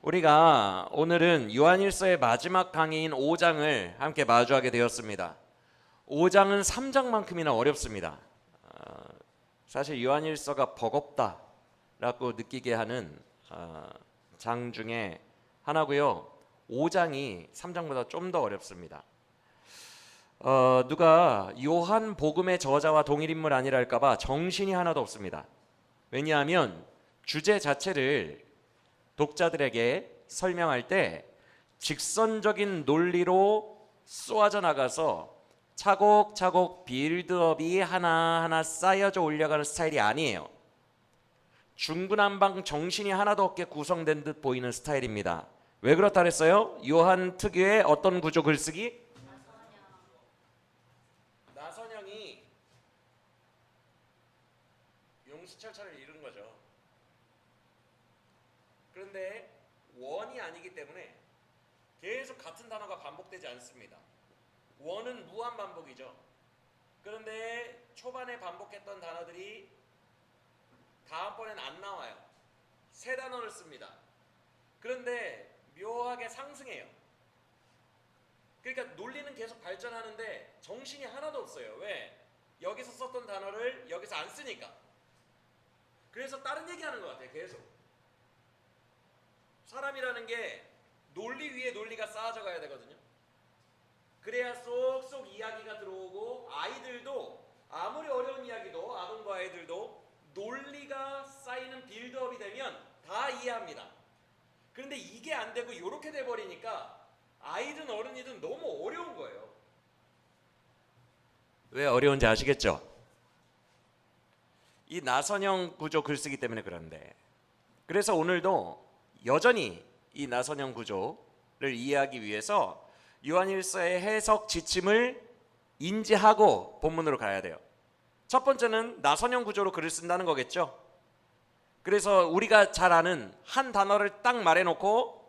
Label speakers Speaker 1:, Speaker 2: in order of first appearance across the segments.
Speaker 1: 우리가 오늘은 요한일서의 마지막 강의인 5장을 함께 마주하게 되었습니다. 5장은 3장만큼이나 어렵습니다. 사실 요한일서가 버겁다라고 느끼게 하는 장 중에 하나고요. 5장이 3장보다 좀 더 어렵습니다. 누가 요한 복음의 저자와 동일 인물 아니랄까봐 정신이 하나도 없습니다. 왜냐하면 주제 자체를 독자들에게 설명할 때 직선적인 논리로 쏘아져 나가서 차곡차곡 빌드업이 하나하나 쌓여져 올려가는 스타일이 아니에요. 중구난방 정신이 하나도 없게 구성된 듯 보이는 스타일입니다. 왜 그렇다 그랬어요? 요한 특유의 어떤 구조 글쓰기? 나선형이 용수철철을 이룬 거죠. 그런데 원이 아니기 때문에 계속 같은 단어가 반복되지 않습니다. 원은 무한 반복이죠. 그런데 초반에 반복했던 단어들이 다음번엔 안 나와요. 새 단어를 씁니다. 그런데 묘하게 상승해요. 그러니까 논리는 계속 발전하는데 정신이 하나도 없어요. 왜? 여기서 썼던 단어를 여기서 안 쓰니까. 그래서 다른 얘기하는 것 같아요. 계속. 사람이라는 게 논리 위에 논리가 쌓아져 가야 되거든요. 그래야 쏙쏙 이야기가 들어오고 아이들도 아무리 어려운 이야기도 아동과 아이들도 논리가 쌓이는 빌드업이 되면 다 이해합니다. 그런데 이게 안 되고 이렇게 돼버리니까 아이든 어른이든 너무 어려운 거예요. 왜 어려운지 아시겠죠? 이 나선형 구조 글쓰기 때문에 그런데, 그래서 오늘도 여전히 이 나선형 구조를 이해하기 위해서 요한일서의 해석 지침을 인지하고 본문으로 가야 돼요. 첫 번째는 나선형 구조로 글을 쓴다는 거겠죠. 그래서 우리가 잘 아는 한 단어를 딱 말해놓고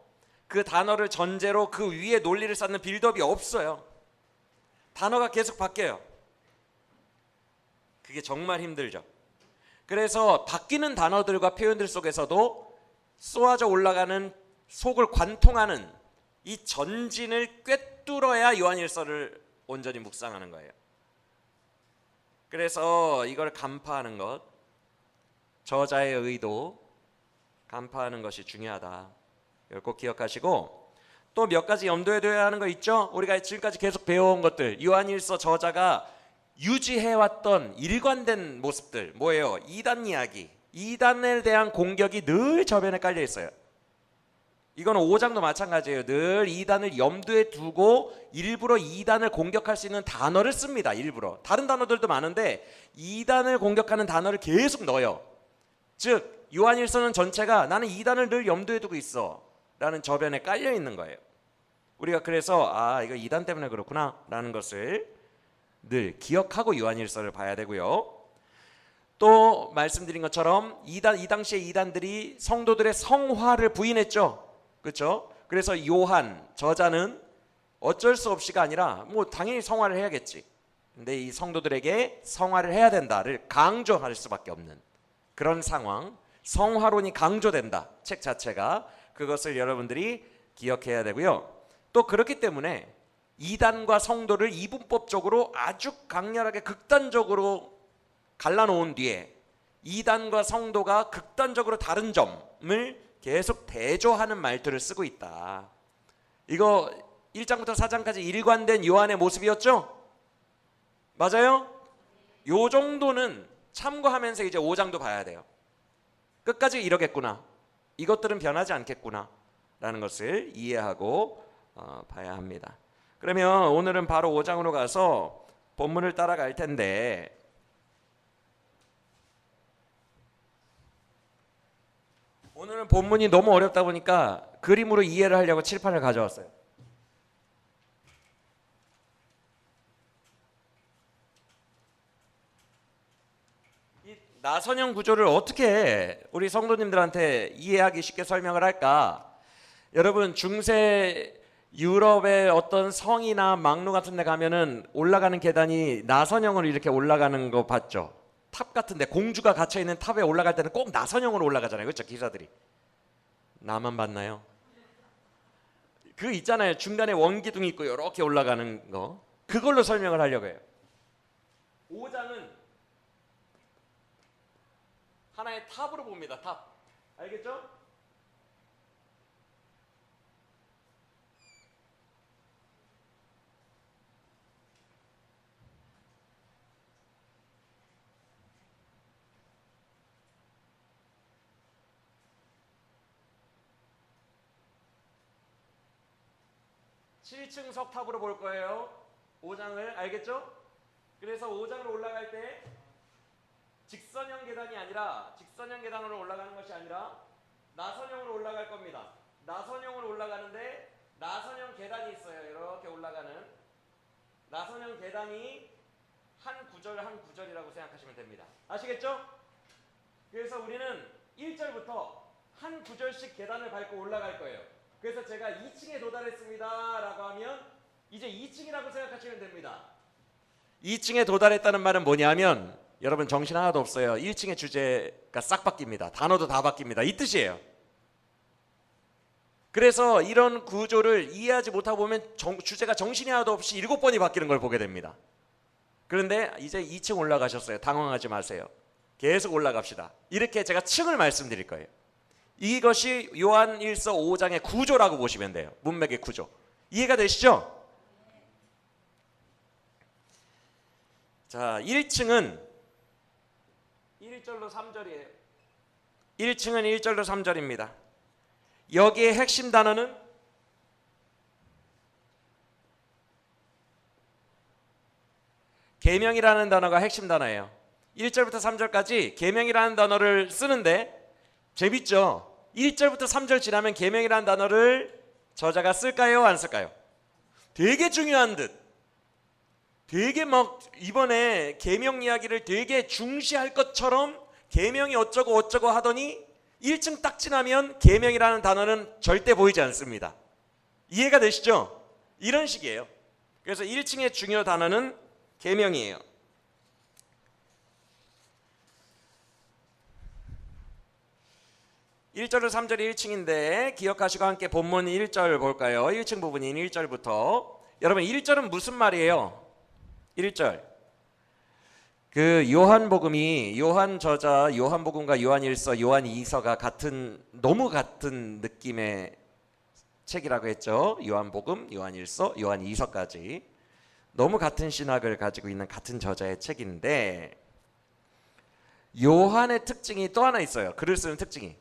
Speaker 1: 그 단어를 전제로 그 위에 논리를 쌓는 빌드업이 없어요. 단어가 계속 바뀌어요. 그게 정말 힘들죠. 그래서 바뀌는 단어들과 표현들 속에서도 쏘아져 올라가는 속을 관통하는 이 전진을 꿰뚫어야 요한일서를 온전히 묵상하는 거예요. 그래서 이걸 간파하는 것, 저자의 의도 간파하는 것이 중요하다. 이걸 꼭 기억하시고, 또 몇 가지 염두에 둬야 하는 거 있죠? 우리가 지금까지 계속 배워온 것들, 요한일서 저자가 유지해왔던 일관된 모습들 뭐예요? 이단 이야기, 이단에 대한 공격이 늘 저변에 깔려 있어요. 이거는 5장도 마찬가지예요. 늘 이단을 염두에 두고 일부러 이단을 공격할 수 있는 단어를 씁니다. 일부러. 다른 단어들도 많은데 이단을 공격하는 단어를 계속 넣어요. 즉 요한일서는 전체가 나는 이단을 늘 염두에 두고 있어 라는 저변에 깔려 있는 거예요. 우리가 그래서 이거 이단 때문에 그렇구나 라는 것을 늘 기억하고 요한일서를 봐야 되고요. 또 말씀드린 것처럼 이 당시에 이단들이 성도들의 성화를 부인했죠. 그렇죠? 그래서 요한 저자는 어쩔 수 없이가 아니라 뭐 당연히 성화를 해야겠지. 근데 이 성도들에게 성화를 해야 된다를 강조할 수밖에 없는 그런 상황, 성화론이 강조된다. 책 자체가. 그것을 여러분들이 기억해야 되고요. 또 그렇기 때문에 이단과 성도를 이분법적으로 아주 강렬하게 극단적으로 갈라놓은 뒤에 이단과 성도가 극단적으로 다른 점을 계속 대조하는 말투를 쓰고 있다. 이거 1장부터 4장까지 일관된 요한의 모습이었죠? 맞아요? 요 정도는 참고하면서 이제 5장도 봐야 돼요. 끝까지 이러겠구나. 이것들은 변하지 않겠구나 라는 것을 이해하고 봐야 합니다. 그러면 오늘은 바로 5장으로 가서 본문을 따라갈 텐데, 오늘은 본문이 너무 어렵다 보니까 그림으로 이해를 하려고 칠판을 가져왔어요. 이 나선형 구조를 어떻게 우리 성도님들한테 이해하기 쉽게 설명을 할까? 여러분 중세 유럽의 어떤 성이나 망루 같은 데 가면은 올라가는 계단이 나선형으로 이렇게 올라가는 거 봤죠? 탑 같은데 공주가 갇혀있는 탑에 올라갈 때는 꼭 나선형으로 올라가잖아요. 그렇죠? 기사들이. 나만 봤나요? 그 있잖아요. 중간에 원기둥이 있고 이렇게 올라가는 거. 그걸로 설명을 하려고 해요. 5장은 하나의 탑으로 봅니다. 탑. 알겠죠? 칠층 석탑으로 볼 거예요. 5장을 알겠죠? 그래서 5장으로 올라갈 때 직선형 계단이 아니라 직선형 계단으로 올라가는 것이 아니라 나선형으로 올라갈 겁니다. 나선형으로 올라가는데 나선형 계단이 있어요. 이렇게 올라가는 나선형 계단이 한 구절 한 구절이라고 생각하시면 됩니다. 아시겠죠? 그래서 우리는 1절부터 한 구절씩 계단을 밟고 올라갈 거예요. 그래서 제가 2층에 도달했습니다 라고 하면 이제 2층이라고 생각하시면 됩니다. 2층에 도달했다는 말은 뭐냐면 여러분 정신 하나도 없어요. 1층의 주제가 싹 바뀝니다. 단어도 다 바뀝니다. 이 뜻이에요. 그래서 이런 구조를 이해하지 못하고 보면 주제가 정신이 하나도 없이 7번이 바뀌는 걸 보게 됩니다. 그런데 이제 2층 올라가셨어요. 당황하지 마세요. 계속 올라갑시다. 이렇게 제가 층을 말씀드릴 거예요. 이것이 요한일서 5장의 구조라고 보시면 돼요. 문맥의 구조. 이해가 되시죠? 자, 1층은 1절로 3절이에요. 1층은 1절로 3절입니다. 여기에 핵심 단어는 계명이라는 단어가 핵심 단어예요. 1절부터 3절까지 계명이라는 단어를 쓰는데 재밌죠? 1절부터 3절 지나면 계명이라는 단어를 저자가 쓸까요? 안 쓸까요? 되게 중요한 듯. 되게 막 이번에 계명 이야기를 되게 중시할 것처럼 계명이 어쩌고 어쩌고 하더니 1층 딱 지나면 계명이라는 단어는 절대 보이지 않습니다. 이해가 되시죠? 이런 식이에요. 그래서 1층의 중요 단어는 계명이에요. (1절로) (3절이) 1층인데 기억하시고 함께 본문 1절 볼까요? 1층 부분인 1절부터. 여러분 1절은 무슨 말이에요? 1절 그 요한복음이 요한 저자 요한복음과 요한일서 요한이서가 너무 같은 느낌의 책이라고 했죠. 요한복음, 요한일서, 요한이서까지 너무 같은 신학을 가지고 있는 같은 저자의 책인데 요한의 특징이 또 하나 있어요. 글을 쓰는 특징이.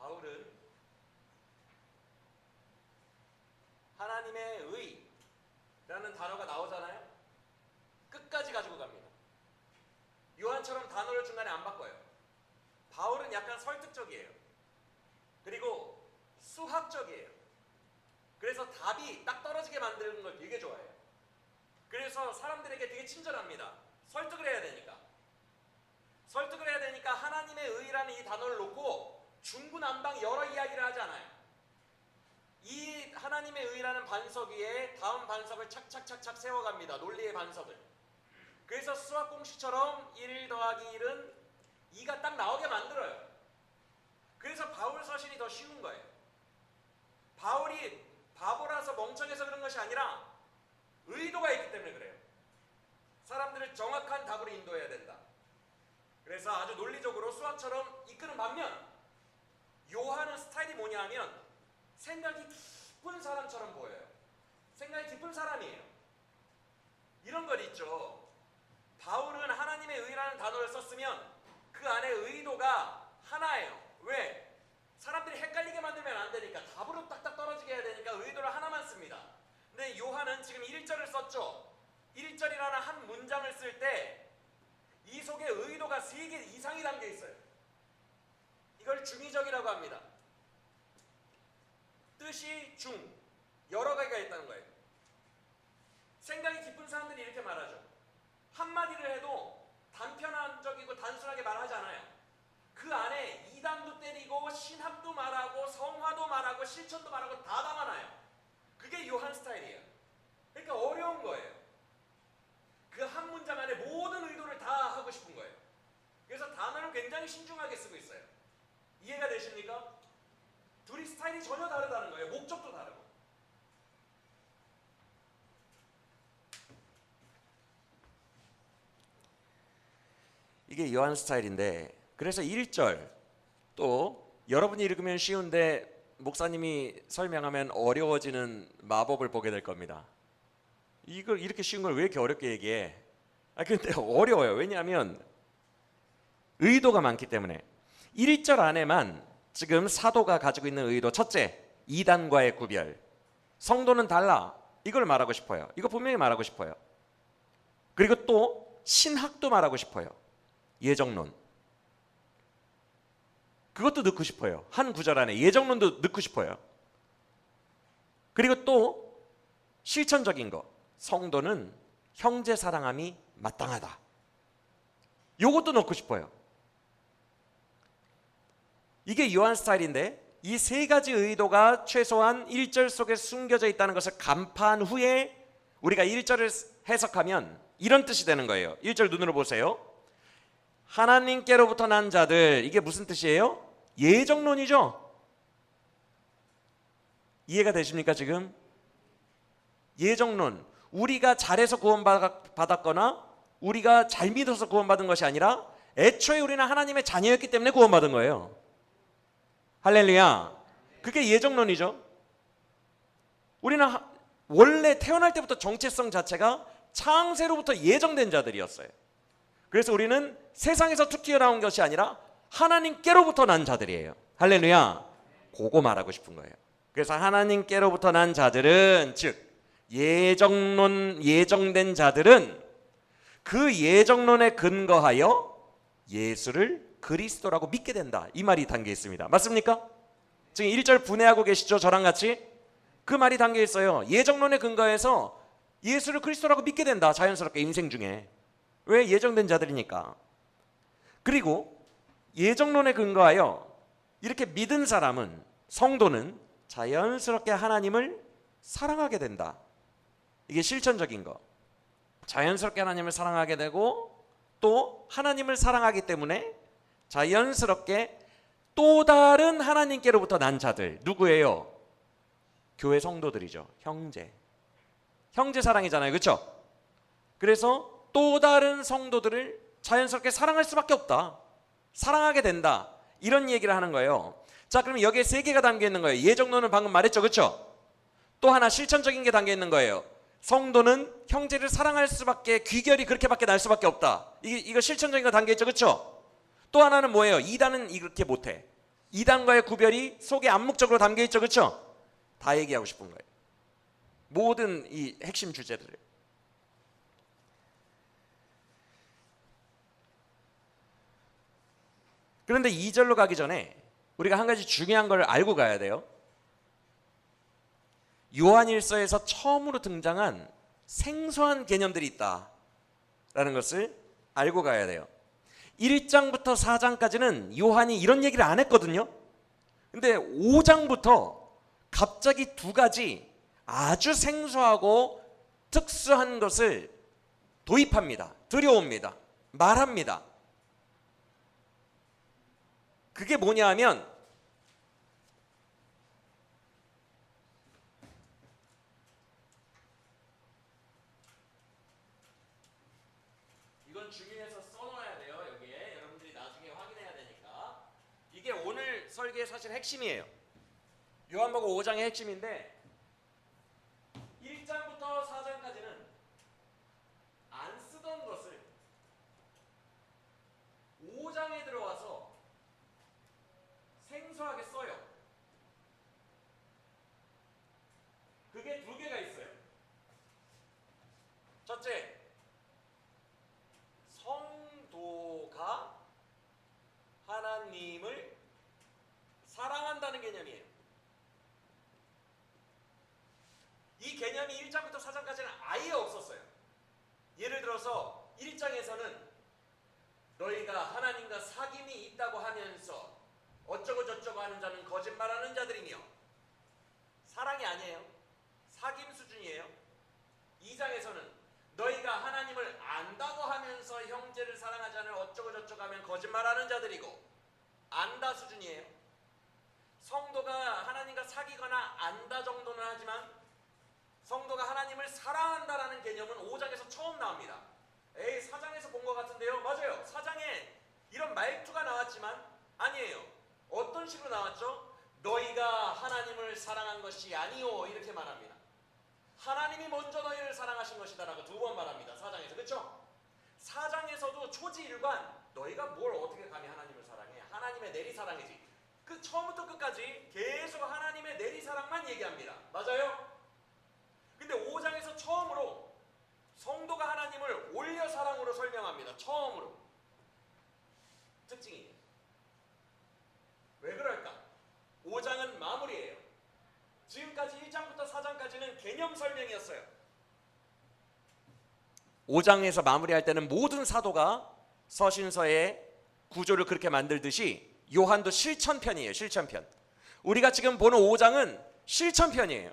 Speaker 1: 바울은 하나님의 의라는 단어가 나오잖아요. 끝까지 가지고 갑니다. 요한처럼 단어를 중간에 안 바꿔요. 바울은 약간 설득적이에요. 그리고 수학적이에요. 그래서 답이 딱 떨어지게 만드는 걸 되게 좋아해요. 그래서 사람들에게 되게 친절합니다. 설득을 해야 되니까. 설득을 해야 되니까 하나님의 의라는 이 단어를 놓고 중구난방 여러 이야기를 하지 않아요. 이 하나님의 의라는 반석 위에 다음 반석을 착착착착 세워갑니다. 논리의 반석을. 그래서 수학 공식처럼 1 더하기 1은 2가 딱 나오게 만들어요. 그래서 바울 서신이 더 쉬운 거예요. 바울이 바보라서 멍청해서 그런 것이 아니라 의도가 있기 때문에 그래요. 사람들을 정확한 답으로 인도해야 된다. 그래서 아주 논리적으로 수학처럼 이끄는 반면 요한은 스타일이 뭐냐 하면 생각이 깊은 사람처럼 보여요. 생각이 깊은 사람이에요. 이런 것 있죠. 바울은 하나님의 의라는 단어를 썼으면 그 안에 의도가 하나예요. 왜? 사람들이 헷갈리게 만들면 안 되니까, 답으로 딱딱 떨어지게 해야 되니까 의도를 하나만 씁니다. 근데 요한은 지금 1절을 썼죠. 1절이라는 한 문장을 쓸 때 이 속에 의도가 3개 이상이 담겨 있어요. 이걸 중의적이라고 합니다. 뜻이 중, 여러 가지가 있다는 거예요. 생각이 깊은 사람들이 이렇게 말하죠. 한마디를 해도 단편적이고 단순하게 말하지 않아요. 그 안에 이단도 때리고 신학도 말하고 성화도 말하고 실천도 말하고 다 담아놔요. 그게 요한 스타일이에요. 그러니까 어려운 거예요. 그 한 문장 안에 모든 의도를 다 하고 싶은 거예요. 굉장히 신중하게 쓰고 있어요. 이해가 되십니까? 둘이 스타일이 전혀 다르다는 거예요. 목적도 다르고. 이게 요한 스타일인데, 그래서 1절 또 여러분이 읽으면 쉬운데 목사님이 설명하면 어려워지는 마법을 보게 될 겁니다. 이걸 이렇게 쉬운 걸 왜 이렇게 어렵게 얘기해? 근데 어려워요. 왜냐하면 의도가 많기 때문에. 1절 안에만 지금 사도가 가지고 있는 의도, 첫째, 이단과의 구별, 성도는 달라, 이걸 말하고 싶어요. 이거 분명히 말하고 싶어요. 그리고 또 신학도 말하고 싶어요. 예정론, 그것도 넣고 싶어요. 한 구절 안에 예정론도 넣고 싶어요. 그리고 또 실천적인 거, 성도는 형제 사랑함이 마땅하다, 요것도 넣고 싶어요. 이게 요한 스타일인데, 이 세 가지 의도가 최소한 1절 속에 숨겨져 있다는 것을 간파한 후에 우리가 1절을 해석하면 이런 뜻이 되는 거예요. 1절 눈으로 보세요. 하나님께로부터 난 자들, 이게 무슨 뜻이에요? 예정론이죠. 이해가 되십니까 지금? 예정론, 우리가 잘해서 구원받았거나 우리가 잘 믿어서 구원받은 것이 아니라 애초에 우리는 하나님의 자녀였기 때문에 구원받은 거예요. 할렐루야. 그게 예정론이죠. 우리는 원래 태어날 때부터 정체성 자체가 창세로부터 예정된 자들이었어요. 그래서 우리는 세상에서 툭 튀어나온 것이 아니라 하나님께로부터 난 자들이에요. 할렐루야. 그거 말하고 싶은 거예요. 그래서 하나님께로부터 난 자들은, 즉 예정된 자들은 그 예정론에 근거하여 예수를 그리스도라고 믿게 된다, 이 말이 담겨 있습니다. 맞습니까? 지금 1절 분해하고 계시죠? 저랑 같이 그 말이 담겨 있어요. 예정론에 근거해서 예수를 그리스도라고 믿게 된다, 자연스럽게 인생 중에. 왜? 예정된 자들이니까. 그리고 예정론에 근거하여 이렇게 믿은 사람은, 성도는 자연스럽게 하나님을 사랑하게 된다. 이게 실천적인 거. 자연스럽게 하나님을 사랑하게 되고, 또 하나님을 사랑하기 때문에 자연스럽게 또 다른 하나님께로부터 난 자들, 누구예요? 교회 성도들이죠. 형제 사랑이잖아요. 그렇죠? 그래서 또 다른 성도들을 자연스럽게 사랑할 수밖에 없다, 사랑하게 된다, 이런 얘기를 하는 거예요. 자, 그럼 여기에 세 개가 담겨 있는 거예요. 예정론은 방금 말했죠. 그렇죠? 또 하나 실천적인 게 담겨 있는 거예요. 성도는 형제를 사랑할 수밖에, 귀결이 그렇게밖에 날 수밖에 없다. 이거 실천적인 거 담겨 있죠. 그렇죠? 또 하나는 뭐예요? 이단은 이렇게 못해. 이단과의 구별이 속에 암묵적으로 담겨 있죠. 그렇죠? 다 얘기하고 싶은 거예요. 모든 이 핵심 주제들을. 그런데 2절로 가기 전에 우리가 한 가지 중요한 걸 알고 가야 돼요. 요한일서에서 처음으로 등장한 생소한 개념들이 있다라는 것을 알고 가야 돼요. 1장부터 4장까지는 요한이 이런 얘기를 안 했거든요. 근데 5장부터 갑자기 두 가지 아주 생소하고 특수한 것을 도입합니다. 들여옵니다. 말합니다. 그게 뭐냐 하면, 이건 주민에서 써놓아야 돼요. 여기에 여러분들이 나중에 확인해야 되니까. 이게 오늘 설계의 사실 핵심이에요. 요한복음 5장의 핵심인데, 1장부터 4장까지는 안 쓰던 것을 5장에 들어와서 생소하게 써요. 그게 두 개가 있어요. 첫째, 성도가 하나님을 사랑한다는 개념이에요. 이 개념이 1장부터 4장까지는 아예 없었어요. 예를 들어서 1장에서는 너희가 하나님과 사귐이 있다고 하면서 어쩌고 저쩌고 하는 자는 거짓말하는 자들이며, 사랑이 아니에요. 사귐 수준이에요. 2장에서는 너희가 하나님을 안다고 하면서 안에서 형제를 사랑하지 않을 어쩌고 저쩌고 하면 거짓말하는 자들이고, 안다 수준이에요. 성도가 하나님과 사귀거나 안다 정도는 하지만 성도가 하나님을 사랑한다라는 개념은 5장에서 처음 나옵니다. 에이, 4장에서 본 것 같은데요? 맞아요. 4장에 이런 말투가 나왔지만 아니에요. 어떤 식으로 나왔죠? 너희가 하나님을 사랑한 것이 아니요, 이렇게 말합니다. 하나님이 먼저 너희를 사랑하신 것이다 라고 2번 말합니다. 4장에서. 그렇죠? 4장에서도 초지일관 너희가 뭘 어떻게 감히 하나님을 사랑해? 하나님의 내리사랑이지. 그 처음부터 끝까지 계속 하나님의 내리사랑만 얘기합니다. 맞아요? 근데 5장에서 처음으로 성도가 하나님을 올려 사랑으로 설명합니다. 처음으로. 특징이에요. 왜 그럴까? 5장은 마무리예요. 지금까지 1장부터 4장까지는 개념 설명이었어요. 5장에서 마무리할 때는 모든 사도가 서신서의 구조를 그렇게 만들듯이 요한도 실천편이에요. 실천편. 우리가 지금 보는 5장은 실천편이에요.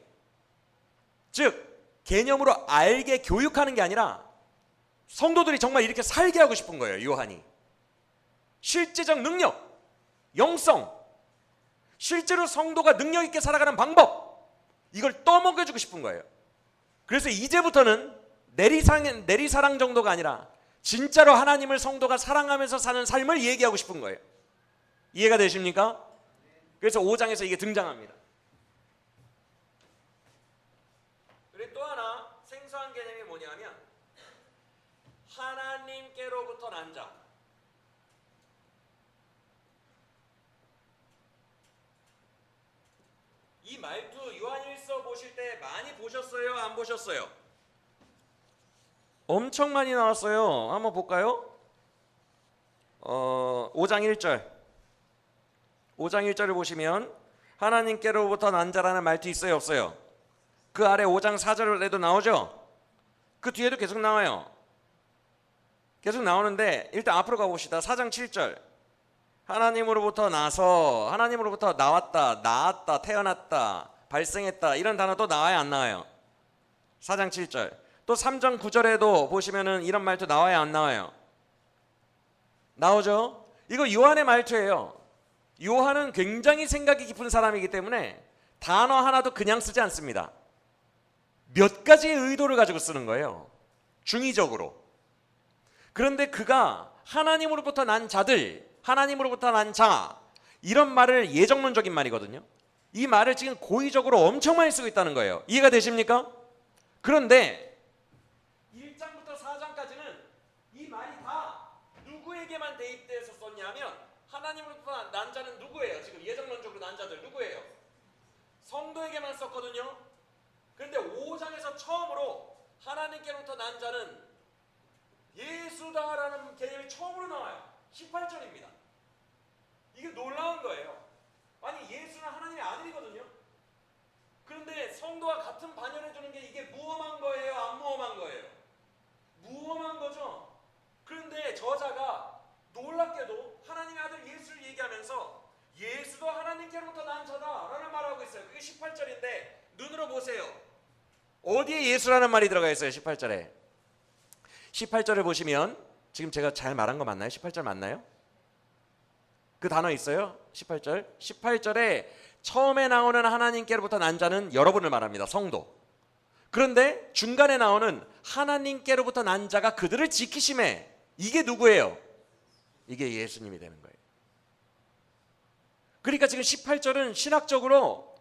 Speaker 1: 즉 개념으로 알게 교육하는 게 아니라 성도들이 정말 이렇게 살게 하고 싶은 거예요. 요한이. 실제적 능력, 영성, 실제로 성도가 능력 있게 살아가는 방법, 이걸 떠먹여주고 싶은 거예요. 그래서 이제부터는 내리사랑 정도가 아니라 진짜로 하나님을 성도가 사랑하면서 사는 삶을 얘기하고 싶은 거예요. 이해가 되십니까? 그래서 5장에서 이게 등장합니다. 그리고 또 하나 생소한 개념이 뭐냐면 하나님께로부터 난 자. 이 말투 요한일서 보실 때 많이 보셨어요? 안 보셨어요? 엄청 많이 나왔어요. 한번 볼까요? 5장 1절. 5장 1절을 보시면 하나님께로부터 난 자라는 말투 있어요? 없어요? 그 아래 5장 4절에도 나오죠? 그 뒤에도 계속 나와요. 계속 나오는데 일단 앞으로 가봅시다. 4장 7절. 하나님으로부터 나서, 하나님으로부터 나왔다, 나았다, 태어났다, 발생했다, 이런 단어 또 나와요? 안 나와요? 4장 7절. 또 3장 9절에도 보시면은 이런 말투 나와요? 안 나와요? 나오죠? 이거 요한의 말투예요. 요한은 굉장히 생각이 깊은 사람이기 때문에 단어 하나도 그냥 쓰지 않습니다. 몇 가지의 의도를 가지고 쓰는 거예요. 중의적으로. 그런데 그가 하나님으로부터 난 자들, 하나님으로부터 난 자, 이런 말을 예정론적인 말이거든요. 이 말을 지금 고의적으로 엄청 많이 쓰고 있다는 거예요. 이해가 되십니까? 그런데 1장부터 4장까지는 이 말이 다 누구에게만 대입돼서 썼냐면 하나님으로부터 난 자는 누구예요? 지금 예정론적으로 난 자들 누구예요? 성도에게만 썼거든요. 그런데 5장에서 처음으로 하나님께로부터 난 자는 예수다라는 개념이 처음으로 나와요. 18절입니다. 이게 놀라운 거예요. 아니 예수는 하나님의 아들이거든요. 그런데 성도와 같은 반열해 주는 게 이게 무엄한 거예요? 안 무엄한 거예요? 무엄한 거죠. 그런데 저자가 놀랍게도 하나님의 아들 예수를 얘기하면서 예수도 하나님께로부터 난 자다라는 말을 하고 있어요. 그게 18절인데 눈으로 보세요. 어디에 예수라는 말이 들어가 있어요? 18절에. 18절을 보시면 지금 제가 잘 말한 거 맞나요? 18절 맞나요? 그 단어 있어요? 18절. 18절에 처음에 나오는 하나님께로부터 난 자는 여러분을 말합니다. 성도. 그런데 중간에 나오는 하나님께로부터 난 자가 그들을 지키심에, 이게 누구예요? 이게 예수님이 되는 거예요. 그러니까 지금 18절은 신학적으로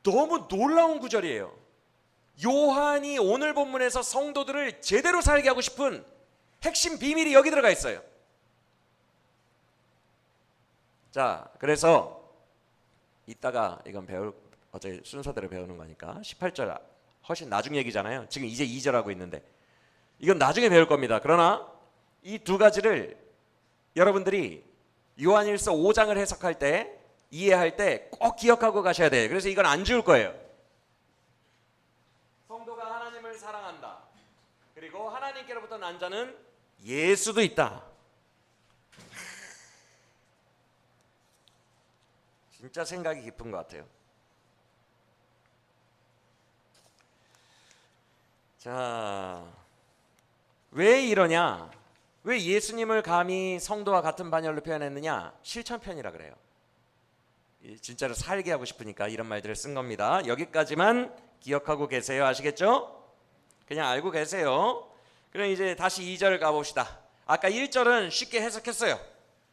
Speaker 1: 너무 놀라운 구절이에요. 요한이 오늘 본문에서 성도들을 제대로 살게 하고 싶은 핵심 비밀이 여기 들어가 있어요. 자, 그래서 이따가 이건 어제 순서대로 배우는 거니까 18절 훨씬 나중 얘기잖아요. 지금 이제 2절 하고 있는데 이건 나중에 배울 겁니다. 그러나 이 두 가지를 여러분들이 요한일서 5장을 해석할 때, 이해할 때 꼭 기억하고 가셔야 돼요. 그래서 이건 안 지울 거예요. 성도가 하나님을 사랑한다. 그리고 하나님께로부터 난 자는 예수도 있다. 진짜 생각이 깊은 것 같아요. 자, 왜 이러냐? 왜 예수님을 감히 성도와 같은 반열로 표현했느냐? 실천편이라 그래요. 진짜로 살게 하고 싶으니까 이런 말들을 쓴 겁니다. 여기까지만 기억하고 계세요. 아시겠죠? 그냥 알고 계세요. 그럼 이제 다시 2절 가봅시다. 아까 1절은 쉽게 해석했어요.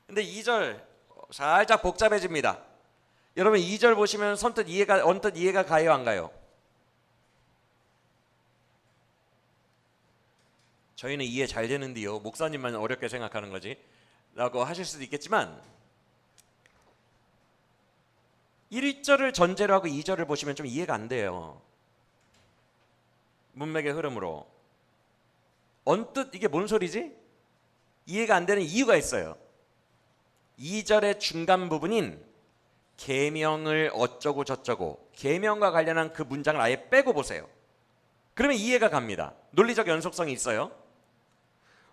Speaker 1: 근데 2절 살짝 복잡해집니다. 여러분 2절 보시면 언뜻 이해가 가요, 안 가요? 저희는 이해 잘 되는데요, 목사님만 어렵게 생각하는 거지 라고 하실 수도 있겠지만, 1절을 전제로 하고 2절을 보시면 좀 이해가 안 돼요. 문맥의 흐름으로 언뜻 이게 뭔 소리지? 이해가 안 되는 이유가 있어요. 2절의 중간 부분인 계명을 어쩌고 저쩌고, 계명과 관련한 그 문장을 아예 빼고 보세요. 그러면 이해가 갑니다. 논리적 연속성이 있어요.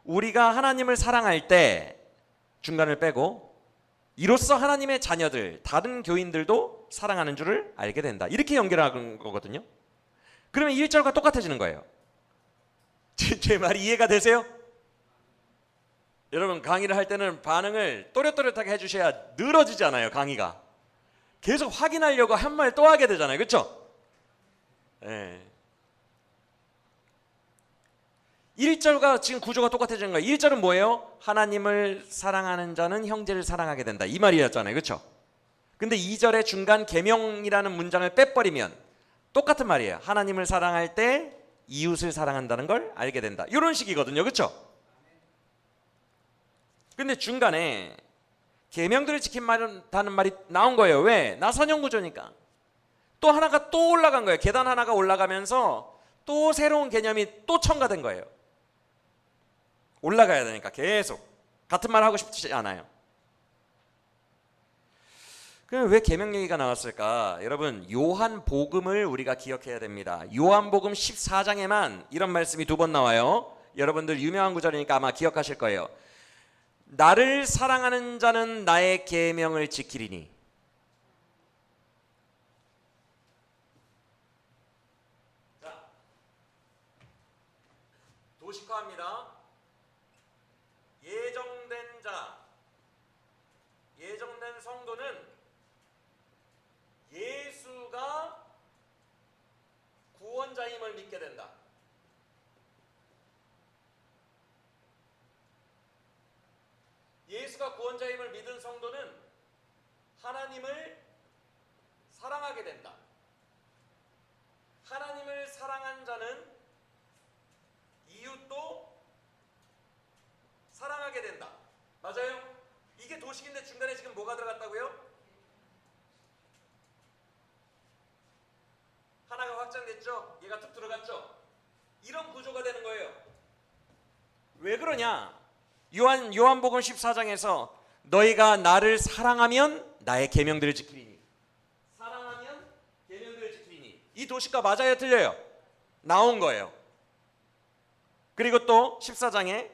Speaker 1: 우리가 하나님을 사랑할 때, 중간을 빼고, 이로써 하나님의 자녀들, 다른 교인들도 사랑하는 줄을 알게 된다. 이렇게 연결하는 거거든요. 그러면 1절과 똑같아지는 거예요. 제 말이 이해가 되세요? 여러분 강의를 할 때는 반응을 또렷또렷하게 해주셔야 늘어지지 않아요. 강의가 계속 확인하려고 한 말 또 하게 되잖아요. 그렇죠? 네. 1절과 지금 구조가 똑같아지는 거예요. 1절은 뭐예요? 하나님을 사랑하는 자는 형제를 사랑하게 된다, 이 말이었잖아요. 그렇죠? 근데 2절의 중간 계명이라는 문장을 빼버리면 똑같은 말이에요. 하나님을 사랑할 때 이웃을 사랑한다는 걸 알게 된다, 이런 식이거든요. 그렇죠? 근데 중간에 계명들을 지킨다는 말이 나온 거예요. 왜? 나 선형구조니까. 또 하나가 또 올라간 거예요. 계단 하나가 올라가면서 또 새로운 개념이 또 첨가된 거예요. 올라가야 되니까 계속 같은 말 하고 싶지 않아요. 그럼 왜 계명 얘기가 나왔을까? 여러분 요한복음을 우리가 기억해야 됩니다. 요한복음 14장에만 이런 말씀이 2번 나와요. 여러분들 유명한 구절이니까 아마 기억하실 거예요. 나를 사랑하는 자는 나의 계명을 지키리니. 자, 도식화합니다. 예정된 자, 예정된 성도는 예수가 구원자임을 믿게 된다. 예수가 구원자임을 믿은 성도는 하나님을 사랑하게 된다. 하나님을 사랑한 자는 이웃도 사랑하게 된다. 맞아요? 이게 도식인데 중간에 지금 뭐가 들어갔다고요? 하나가 확장됐죠? 얘가 툭 들어갔죠? 이런 구조가 되는 거예요. 왜 그러냐? 요한복음 14장에서 너희가 나를 사랑하면 나의 계명들을 지키리니, 사랑하면 계명들을 지키리니, 이 도식과 맞아요, 틀려요? 나온 거예요. 그리고 또 14장에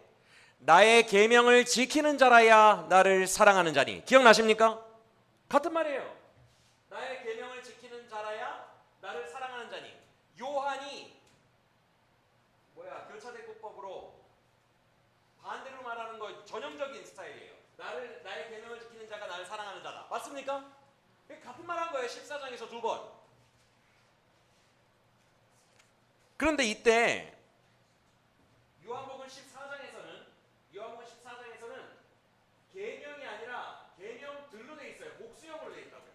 Speaker 1: 나의 계명을 지키는 자라야 나를 사랑하는 자니, 기억나십니까? 같은 말이에요. 나의 계명을 지키는 자라야 나를 사랑하는 자니. 요한이 교차대국법으로 반대로 말하는 거 전형적인 스타일이에요. 나의 계명을 지키는 자가 나를 사랑하는 자다. 맞습니까? 같은 말 한 거예요. 14장에서 2번. 그런데 이때 요한복음 14장에서는 계명이 아니라 계명들로 돼 있어요. 복수형으로 돼 있다고요.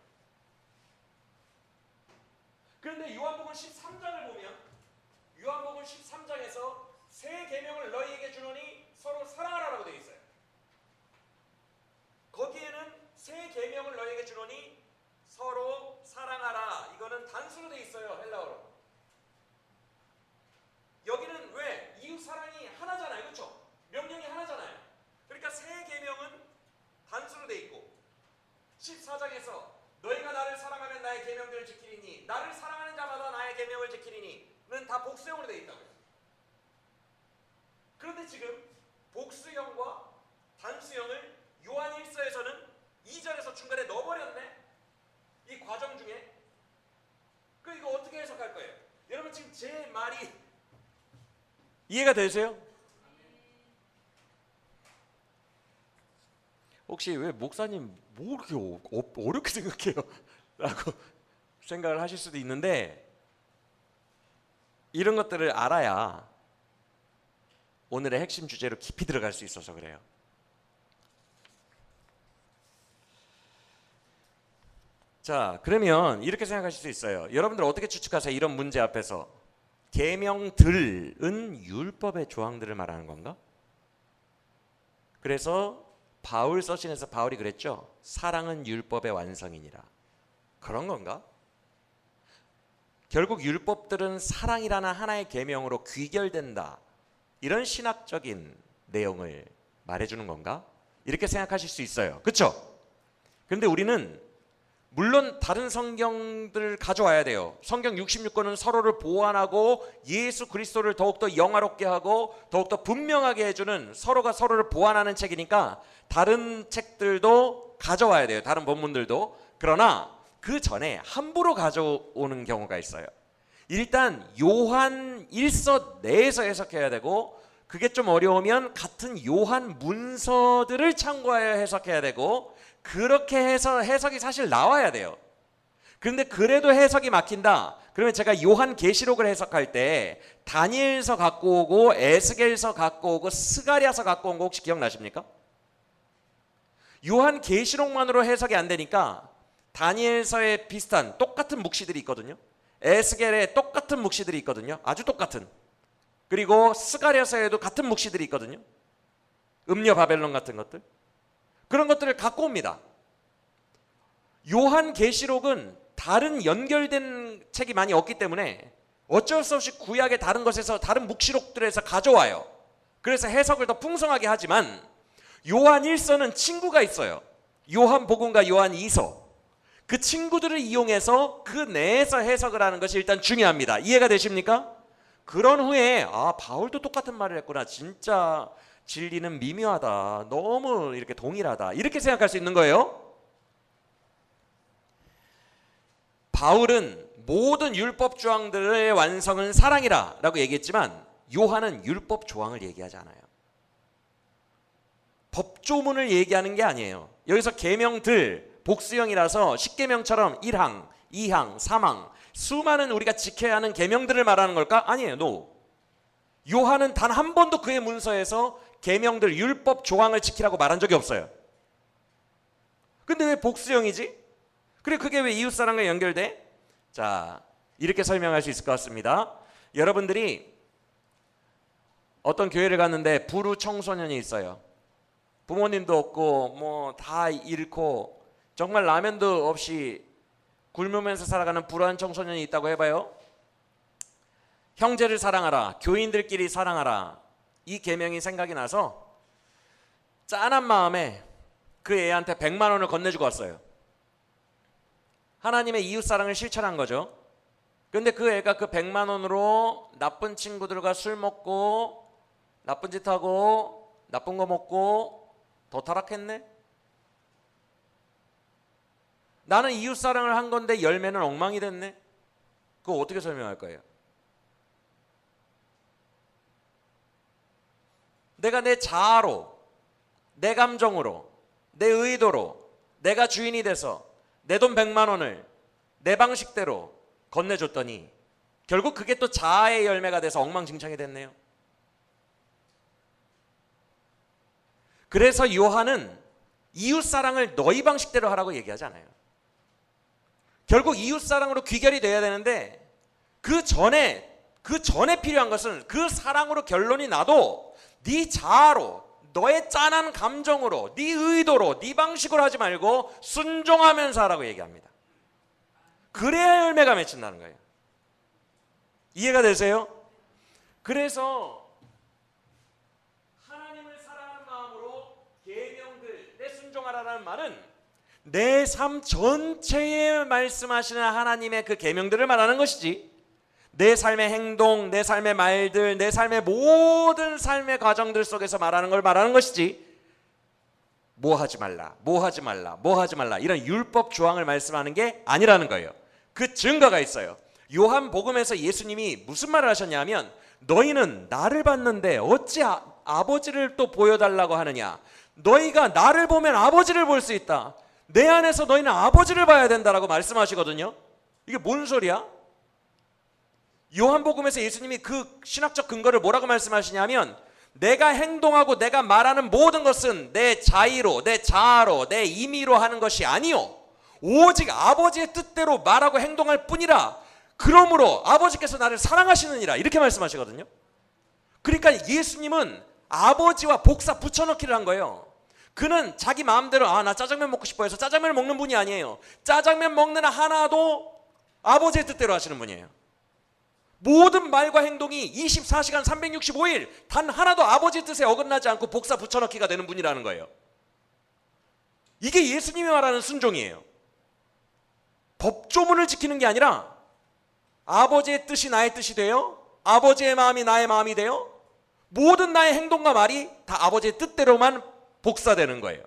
Speaker 1: 그런데 요한복음 13장을 보면 요한복음 13장에서 새 계명을 너희에게 주노니 서로 사랑하라라고 되어 있어요. 거기에는 새 계명을 너희에게 주노니 서로 사랑하라, 이거는 단수로 되어 있어요. 헬라어로. 여기는 왜? 이웃 사랑이 하나잖아요. 그렇죠? 명령이 하나잖아요. 그러니까 새 계명은 단수로 되어 있고, 14장에서 너희가 나를 사랑하면 나의 계명들을 지키리니, 나를 사랑하는 자마다 나의 계명을 지키리니는 다 복수형으로 되어 있다고요. 그런데 지금 복수형과 단수형을 요한 1서에서는 2절에서 중간에 넣어버렸네. 이 과정 중에. 그 이거 어떻게 해석할 거예요? 여러분 지금 제 말이 이해가 되세요? 혹시 왜 목사님 뭐 이렇게 어렵게 생각해요? 라고 생각을 하실 수도 있는데, 이런 것들을 알아야 오늘의 핵심 주제로 깊이 들어갈 수 있어서 그래요. 자, 그러면 이렇게 생각하실 수 있어요. 여러분들 어떻게 추측하세요? 이런 문제 앞에서 계명들은 율법의 조항들을 말하는 건가? 그래서 바울 서신에서 바울이 그랬죠. 사랑은 율법의 완성이니라. 그런 건가? 결국 율법들은 사랑이라는 하나의 계명으로 귀결된다. 이런 신학적인 내용을 말해주는 건가? 이렇게 생각하실 수 있어요. 그렇죠? 그런데 우리는 물론 다른 성경들을 가져와야 돼요. 성경 66권은 서로를 보완하고 예수 그리스도를 더욱더 영화롭게 하고 더욱더 분명하게 해주는, 서로가 서로를 보완하는 책이니까 다른 책들도 가져와야 돼요. 다른 본문들도. 그러나 그 전에 함부로 가져오는 경우가 있어요. 일단 요한 1서 내에서 해석해야 되고, 그게 좀 어려우면 같은 요한 문서들을 참고하여 해석해야 되고, 그렇게 해서 해석이 사실 나와야 돼요. 그런데 그래도 해석이 막힌다. 그러면 제가 요한 계시록을 해석할 때 다니엘서 갖고 오고 에스겔서 갖고 오고 스가랴서 갖고 온 거 혹시 기억나십니까? 요한 계시록만으로 해석이 안 되니까 다니엘서에 비슷한 똑같은 묵시들이 있거든요. 에스겔에 똑같은 묵시들이 있거든요. 아주 똑같은. 그리고 스가랴서에도 같은 묵시들이 있거든요. 음녀 바벨론 같은 것들. 그런 것들을 갖고 옵니다. 요한 계시록은 다른 연결된 책이 많이 없기 때문에 어쩔 수 없이 구약의 다른 것에서, 다른 묵시록들에서 가져와요. 그래서 해석을 더 풍성하게 하지만 요한 1서는 친구가 있어요. 요한 복음과 요한 2서. 그 친구들을 이용해서 그 내에서 해석을 하는 것이 일단 중요합니다. 이해가 되십니까? 그런 후에 바울도 똑같은 말을 했구나. 진짜 진리는 미묘하다. 너무 이렇게 동일하다. 이렇게 생각할 수 있는 거예요. 바울은 모든 율법 조항들의 완성은 사랑이라 라고 얘기했지만, 요한은 율법 조항을 얘기하지 않아요. 법조문을 얘기하는 게 아니에요. 여기서 계명들 복수형이라서 10계명처럼 1항, 2항, 3항 수많은 우리가 지켜야 하는 계명들을 말하는 걸까? 아니에요. No. 요한은 단 한 번도 그의 문서에서 계명들, 율법 조항을 지키라고 말한 적이 없어요. 근데 왜 복수형이지? 그리고 그게 왜 이웃사랑과 연결돼? 자, 이렇게 설명할 수 있을 것 같습니다. 여러분들이 어떤 교회를 갔는데 불우 청소년이 있어요. 부모님도 없고 뭐 다 잃고 정말 라면도 없이 굶으면서 살아가는 불우한 청소년이 있다고 해봐요. 형제를 사랑하라, 교인들끼리 사랑하라, 이 계명이 생각이 나서 짠한 마음에 그 애한테 100만 원을 건네주고 왔어요. 하나님의 이웃사랑을 실천한 거죠. 그런데 그 애가 그 100만 원으로 나쁜 친구들과 술 먹고 나쁜 짓 하고 나쁜 거 먹고 더 타락했네. 나는 이웃사랑을 한 건데 열매는 엉망이 됐네. 그거 어떻게 설명할 거예요? 내가 내 자아로, 내 감정으로, 내 의도로 내가 주인이 돼서 내 돈 100만 원을 내 방식대로 건네줬더니 결국 그게 또 자아의 열매가 돼서 엉망진창이 됐네요. 그래서 요한은 이웃사랑을 너희 방식대로 하라고 얘기하지 않아요. 결국 이웃사랑으로 귀결이 돼야 되는데 그 전에 필요한 것은 그 사랑으로 결론이 나도 네 자아로, 너의 짠한 감정으로, 네 의도로, 네 방식으로 하지 말고 순종하면서 하라고 얘기합니다. 그래야 열매가 맺힌다는 거예요. 이해가 되세요? 그래서 하나님을 사랑하는 마음으로 계명들 내 순종하라는 말은 내 삶 전체에 말씀하시는 하나님의 그 계명들을 말하는 것이지, 내 삶의 행동, 내 삶의 말들, 내 삶의 모든 삶의 과정들 속에서 말하는 걸 말하는 것이지, 뭐 하지 말라, 뭐 하지 말라, 뭐 하지 말라 이런 율법 조항을 말씀하는 게 아니라는 거예요. 그 증거가 있어요. 요한복음에서 예수님이 무슨 말을 하셨냐면, 너희는 나를 봤는데 어찌 아버지를 또 보여달라고 하느냐? 너희가 나를 보면 아버지를 볼 수 있다. 내 안에서 너희는 아버지를 봐야 된다라고 말씀하시거든요. 이게 뭔 소리야? 요한복음에서 예수님이 그 신학적 근거를 뭐라고 말씀하시냐면, 내가 행동하고 내가 말하는 모든 것은 내 자의로, 내 자아로, 내 임의로 하는 것이 아니요 오직 아버지의 뜻대로 말하고 행동할 뿐이라. 그러므로 아버지께서 나를 사랑하시느니라. 이렇게 말씀하시거든요. 그러니까 예수님은 아버지와 복사 붙여넣기를 한 거예요. 그는 자기 마음대로 나 짜장면 먹고 싶어 해서 짜장면을 먹는 분이 아니에요. 짜장면 먹는 하나도 아버지의 뜻대로 하시는 분이에요. 모든 말과 행동이 24시간 365일 단 하나도 아버지의 뜻에 어긋나지 않고 복사 붙여넣기가 되는 분이라는 거예요. 이게 예수님이 말하는 순종이에요. 법조문을 지키는 게 아니라 아버지의 뜻이 나의 뜻이 돼요. 아버지의 마음이 나의 마음이 돼요. 모든 나의 행동과 말이 다 아버지의 뜻대로만 복사되는 거예요.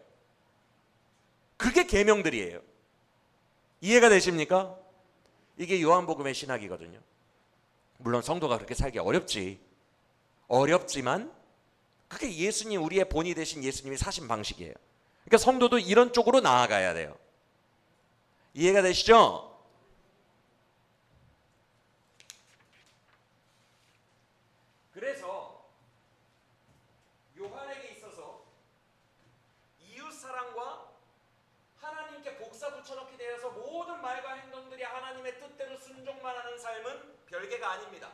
Speaker 1: 그게 계명들이에요. 이해가 되십니까? 이게 요한복음의 신학이거든요. 물론 성도가 그렇게 살기 어렵지만 그게 예수님, 우리의 본이 되신 예수님이 사신 방식이에요. 그러니까 성도도 이런 쪽으로 나아가야 돼요. 이해가 되시죠? 그래서 요한에게 있어서 이웃사랑과 하나님께 복사 붙여넣기 되어서 모든 말과 행동들이 하나님의 뜻대로 순종만 하는 삶은 별개가 아닙니다.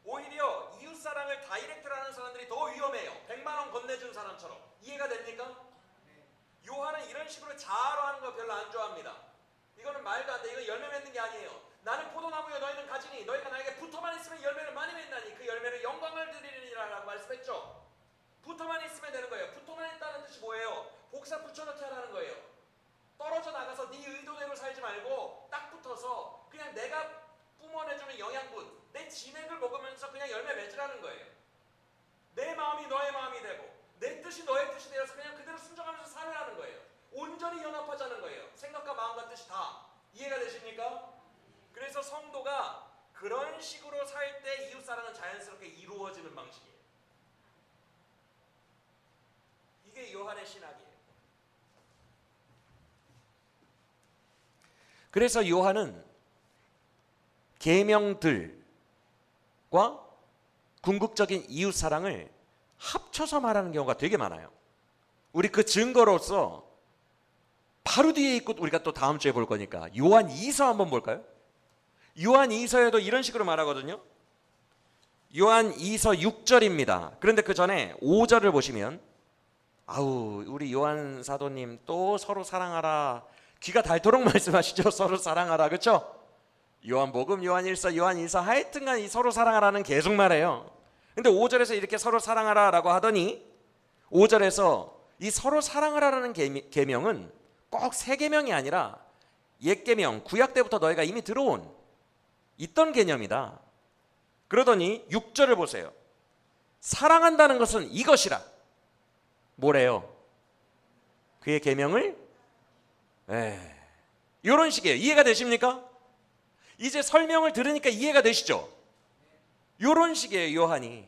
Speaker 1: 오히려 이웃사랑을 다이렉트로 하는 사람들이 더 위험해요. 100만 원 건네준 사람처럼. 이해가 됩니까? 요한은 이런 식으로 자아로 하는 거 별로 안 좋아합니다. 이거는 말도 안 돼. 이거 열매 맺는 게 아니에요. 나는 포도나무여 너희는 가지니 너희가 나에게 붙어만 있으면 열매를 많이 맺나니 그 열매를 영광을 드리느니라 라고 말씀했죠. 붙어만 있으면 되는 거예요. 붙어만 있다는 뜻이 뭐예요? 복사 붙여넣기 하라는 거예요. 떨어져 나가서 네 의도대로 살지 말고 딱 붙어서 그냥 내가 뿜어내주는 영양분, 내 진액을 먹으면서 그냥 열매 맺으라는 거예요. 내 마음이 너의 마음이 되고 내 뜻이 너의 뜻이 되어서 그냥 그대로 순종하면서 살아라는 거예요. 온전히 연합하자는 거예요. 생각과 마음과 뜻이 다. 이해가 되십니까? 그래서 성도가 그런 식으로 살 때 이웃사랑은 자연스럽게 이루어지는 방식이에요. 이게 요한의 신학이에요. 그래서 요한은 계명들과 궁극적인 이웃사랑을 합쳐서 말하는 경우가 되게 많아요. 우리 그 증거로서 바로 뒤에 있고 우리가 또 다음 주에 볼 거니까 요한 2서 한번 볼까요? 요한 2서에도 이런 식으로 말하거든요. 요한 2서 6절입니다. 그런데 그 전에 5절을 보시면 우리 요한 사도님 또 서로 사랑하라. 귀가 닳도록 말씀하시죠. 서로 사랑하라. 그렇죠? 요한복음, 요한 1서, 요한 2서 하여튼간 이 서로 사랑하라는 계속 말해요. 근데 5절에서 이렇게 서로 사랑하라라고 하더니 5절에서 이 서로 사랑하라라는 계명은 꼭 새 계명이 아니라 옛 계명, 구약 때부터 너희가 이미 들어온 있던 개념이다. 그러더니 6절을 보세요. 사랑한다는 것은 이것이라. 뭐래요? 그의 계명을 이런 식이에요. 이해가 되십니까? 이제 설명을 들으니까 이해가 되시죠? 이런 식이에요. 요한이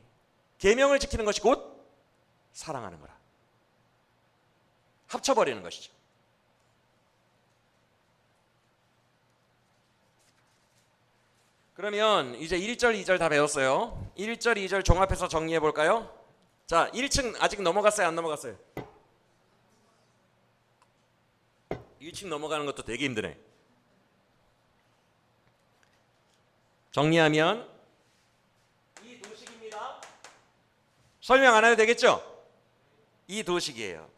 Speaker 1: 계명을 지키는 것이 곧 사랑하는 거라. 합쳐버리는 것이죠. 그러면 이제 1절, 2절 다 배웠어요. 1절, 2절 종합해서 정리해 볼까요? 자, 1층 아직 넘어갔어요? 안 넘어갔어요? 1층 넘어가는 것도 되게 힘드네. 정리하면 이 도식입니다. 설명 안 해도 되겠죠? 이 도식이에요.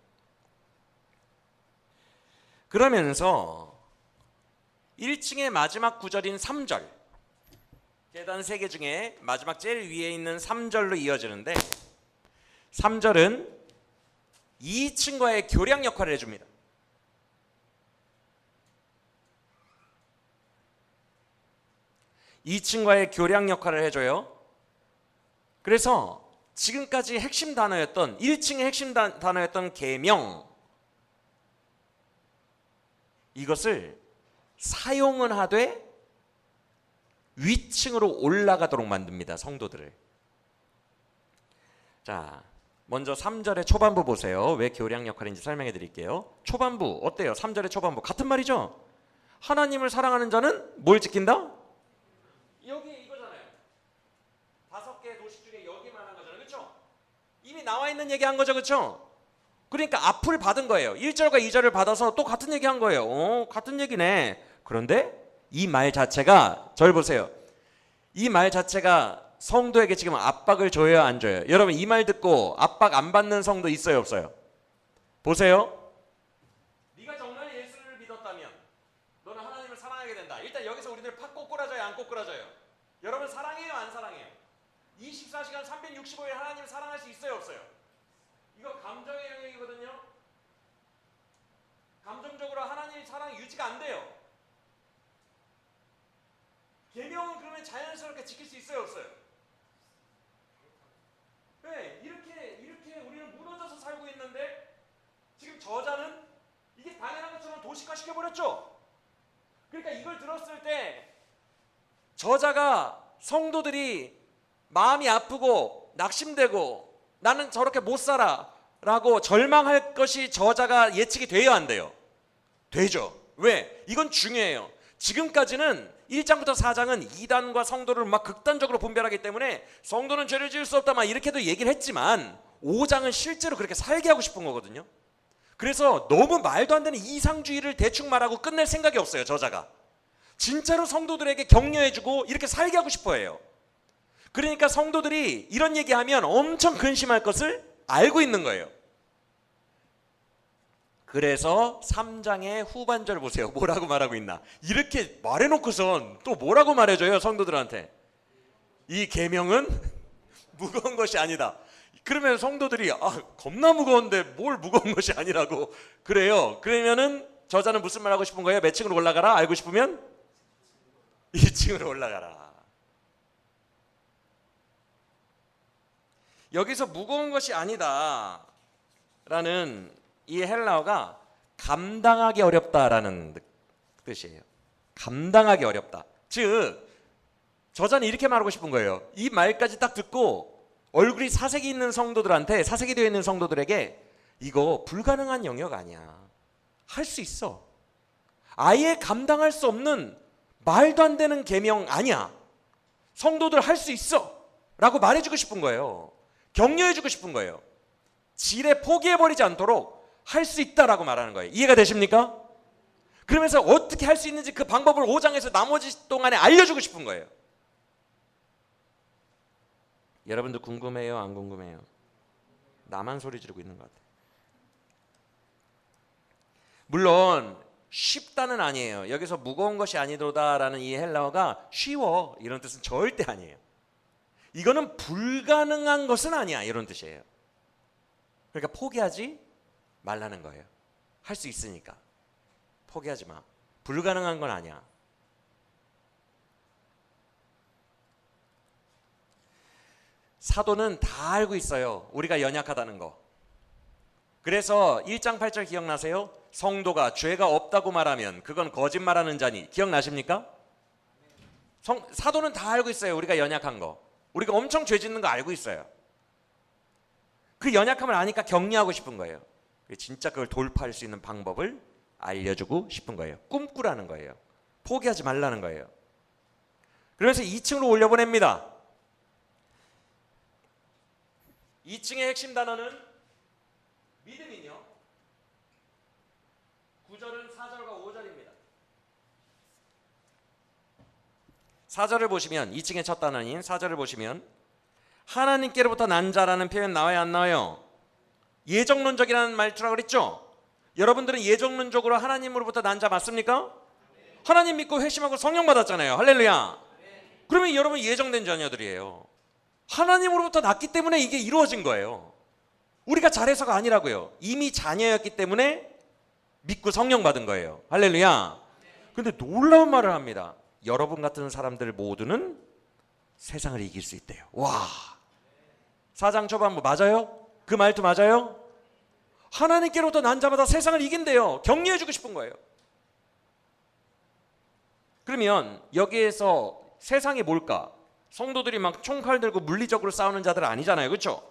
Speaker 1: 그러면서 1층의 마지막 구절인 3절, 계단 3개 중에 마지막 제일 위에 있는 3절로 이어지는데 3절은 2층과의 교량 역할을 해줍니다. 이층과의 교량 역할을 해줘요. 그래서 지금까지 핵심 단어였던 1층의 핵심 단어였던 계명, 이것을 사용은 하되 위층으로 올라가도록 만듭니다. 성도들을. 자, 먼저 3절의 초반부 보세요. 왜 교량 역할인지 설명해 드릴게요. 초반부 어때요? 3절의 초반부 같은 말이죠. 하나님을 사랑하는 자는 뭘 지킨다? 여기 이거잖아요. 5개의 도시 중에 여기만 한 거잖아요. 그렇죠? 이미 나와 있는 얘기 한 거죠. 그렇죠? 그러니까 앞을 받은 거예요. 1절과 2절을 받아서 또 같은 얘기 한 거예요. 같은 얘기네. 그런데 이 말 자체가, 절 보세요. 이 말 자체가 성도에게 지금 압박을 줘요, 안 줘요? 여러분 이 말 듣고 압박 안 받는 성도 있어요, 없어요? 보세요. 네가 정말 예수를 믿었다면 너는 하나님을 사랑하게 된다. 일단 여기서 우리들 팍 꼬꾸라져요, 안 꼬꾸라져요? 여러분 사랑해요, 안 사랑해요? 24시간 365일 하나님을 사랑할 수 있어요, 없어요? 이거 감정의 영역이거든요. 감정적으로 하나님 사랑이 유지가 안 돼요. 계명은 그러면 자연스럽게 지킬 수 있어요, 없어요? 네, 이렇게 우리는 무너져서 살고 있는데 지금 저자는 이게 당연한 것처럼 도식화 시켜버렸죠. 그러니까 이걸 들었을 때 저자가 성도들이 마음이 아프고 낙심되고 나는 저렇게 못 살아 라고 절망할 것이 저자가 예측이 돼야 안 돼요? 되죠. 왜? 이건 중요해요. 지금까지는 1장부터 4장은 이단과 성도를 막 극단적으로 분별하기 때문에 성도는 죄를 지을 수 없다 막 이렇게도 얘기를 했지만 5장은 실제로 그렇게 살게 하고 싶은 거거든요. 그래서 너무 말도 안 되는 이상주의를 대충 말하고 끝낼 생각이 없어요, 저자가. 진짜로 성도들에게 격려해주고 이렇게 살게 하고 싶어 해요. 그러니까 성도들이 이런 얘기하면 엄청 근심할 것을 알고 있는 거예요. 그래서 3장의 후반절 보세요. 뭐라고 말하고 있나? 이렇게 말해놓고선 또 뭐라고 말해줘요, 성도들한테? 이 계명은 무거운 것이 아니다. 그러면 성도들이 겁나 무거운데 뭘 무거운 것이 아니라고 그래요. 그러면은 저자는 무슨 말 하고 싶은 거예요? 몇 층으로 올라가라? 알고 싶으면 2층으로 올라가라. 여기서 무거운 것이 아니다 라는 이 헬라어가 감당하기 어렵다라는 뜻이에요. 감당하기 어렵다. 즉 저자는 이렇게 말하고 싶은 거예요. 이 말까지 딱 듣고 얼굴이 사색이 있는 성도들한테, 사색이 되어 있는 성도들에게 이거 불가능한 영역 아니야. 할 수 있어. 아예 감당할 수 없는 말도 안 되는 계명 아니야. 성도들 할 수 있어 라고 말해주고 싶은 거예요. 격려해주고 싶은 거예요. 지레 포기해버리지 않도록 할 수 있다라고 말하는 거예요. 이해가 되십니까? 그러면서 어떻게 할 수 있는지 그 방법을 5장에서 나머지 동안에 알려주고 싶은 거예요. 여러분도 궁금해요? 안 궁금해요? 나만 소리 지르고 있는 것 같아요. 물론 쉽다는 아니에요. 여기서 무거운 것이 아니도다라는 이 헬라어가 쉬워 이런 뜻은 절대 아니에요. 이거는 불가능한 것은 아니야 이런 뜻이에요. 그러니까 포기하지 말라는 거예요. 할 수 있으니까 포기하지 마. 불가능한 건 아니야. 사도는 다 알고 있어요. 우리가 연약하다는 거. 그래서 1장 8절 기억나세요? 성도가 죄가 없다고 말하면 그건 거짓말하는 자니. 기억나십니까? 사도는 다 알고 있어요. 우리가 연약한 거. 우리가 엄청 죄 짓는 거 알고 있어요. 그 연약함을 아니까 격려하고 싶은 거예요. 진짜 그걸 돌파할 수 있는 방법을 알려주고 싶은 거예요. 꿈꾸라는 거예요. 포기하지 말라는 거예요. 그래서 2층으로 올려보냅니다. 2층의 핵심 단어는 믿음이요. 9절은 4절과 5절입니다. 4절을 보시면 2층의 첫 단어인 4절을 보시면 하나님께로부터 난 자라는 표현 나와요, 안 나와요? 예정론적이라는 말투라고 그랬죠? 여러분들은 예정론적으로 하나님으로부터 난 자 맞습니까? 하나님 믿고 회심하고 성령 받았잖아요. 할렐루야. 그러면 여러분 예정된 자녀들이에요. 하나님으로부터 났기 때문에 이게 이루어진 거예요. 우리가 잘해서가 아니라고요. 이미 자녀였기 때문에 믿고 성령 받은 거예요. 할렐루야. 근데 놀라운 말을 합니다. 여러분 같은 사람들 모두는 세상을 이길 수 있대요. 와, 4장 초반부 맞아요? 그 말도 맞아요? 하나님께로부터 난 자마다 세상을 이긴대요. 격려해주고 싶은 거예요. 그러면 여기에서 세상이 뭘까? 성도들이 막 총칼 들고 물리적으로 싸우는 자들 아니잖아요. 그렇죠?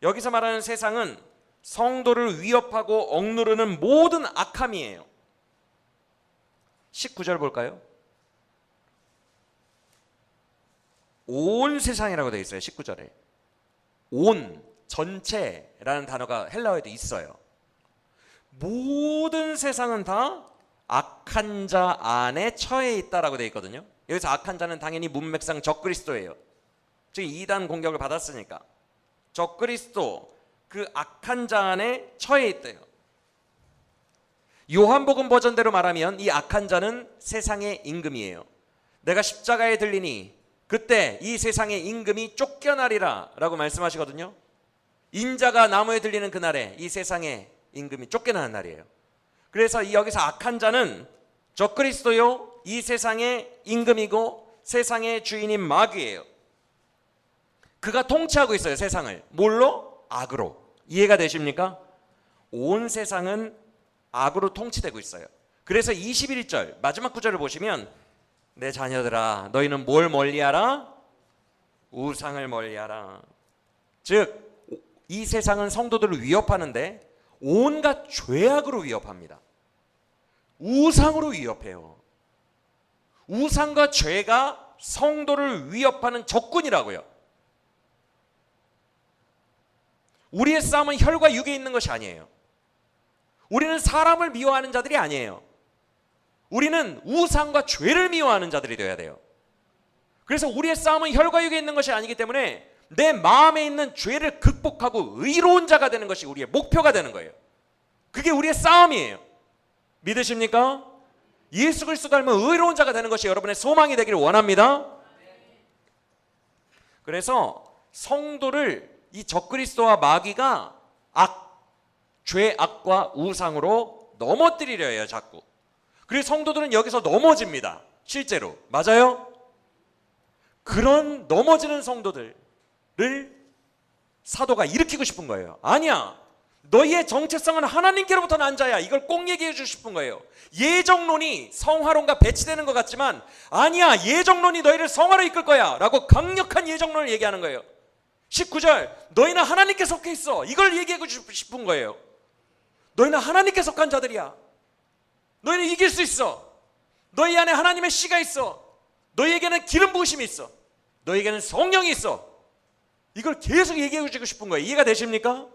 Speaker 1: 여기서 말하는 세상은 성도를 위협하고 억누르는 모든 악함이에요. 19절 볼까요? 온 세상이라고 되어 있어요. 19절에 온, 전체라는 단어가 헬라어에도 있어요. 모든 세상은 다 악한 자 안에 처해 있다라고 되어 있거든요. 여기서 악한 자는 당연히 문맥상 적그리스도예요. 즉 이단 공격을 받았으니까 적그리스도, 그 악한 자 안에 처해 있대요. 요한복음 버전대로 말하면 이 악한 자는 세상의 임금이에요. 내가 십자가에 들리니 그때 이 세상의 임금이 쫓겨나리라 라고 말씀하시거든요. 인자가 나무에 들리는 그날에 이 세상의 임금이 쫓겨나는 날이에요. 그래서 여기서 악한 자는 적그리스도요, 이 세상의 임금이고 세상의 주인인 마귀예요. 그가 통치하고 있어요. 세상을 뭘로? 악으로. 이해가 되십니까? 온 세상은 악으로 통치되고 있어요. 그래서 21절 마지막 구절을 보시면 내 자녀들아 너희는 뭘 멀리하라? 우상을 멀리하라. 즉 이 세상은 성도들을 위협하는데 온갖 죄악으로 위협합니다. 우상으로 위협해요. 우상과 죄가 성도를 위협하는 적군이라고요. 우리의 싸움은 혈과 육에 있는 것이 아니에요. 우리는 사람을 미워하는 자들이 아니에요. 우리는 우상과 죄를 미워하는 자들이 되어야 돼요. 그래서 우리의 싸움은 혈과 육에 있는 것이 아니기 때문에 내 마음에 있는 죄를 극복하고 의로운 자가 되는 것이 우리의 목표가 되는 거예요. 그게 우리의 싸움이에요. 믿으십니까? 예수 그리스도 닮은 의로운 자가 되는 것이 여러분의 소망이 되기를 원합니다. 그래서 성도를 이 적그리스도와 마귀가 죄악과 우상으로 넘어뜨리려 해요. 자꾸. 그래서 성도들은 여기서 넘어집니다. 실제로. 맞아요? 그런 넘어지는 성도들을 사도가 일으키고 싶은 거예요. 아니야, 너희의 정체성은 하나님께로부터 난 자야. 이걸 꼭 얘기해 주고 싶은 거예요. 예정론이 성화론과 배치되는 것 같지만 아니야, 예정론이 너희를 성화로 이끌 거야 라고 강력한 예정론을 얘기하는 거예요. 19절 너희는 하나님께 속해 있어. 이걸 얘기하고 싶은 거예요. 너희는 하나님께 속한 자들이야. 너희는 이길 수 있어. 너희 안에 하나님의 씨가 있어. 너희에게는 기름 부으심이 있어. 너희에게는 성령이 있어. 이걸 계속 얘기해 주고 싶은 거예요. 이해가 되십니까?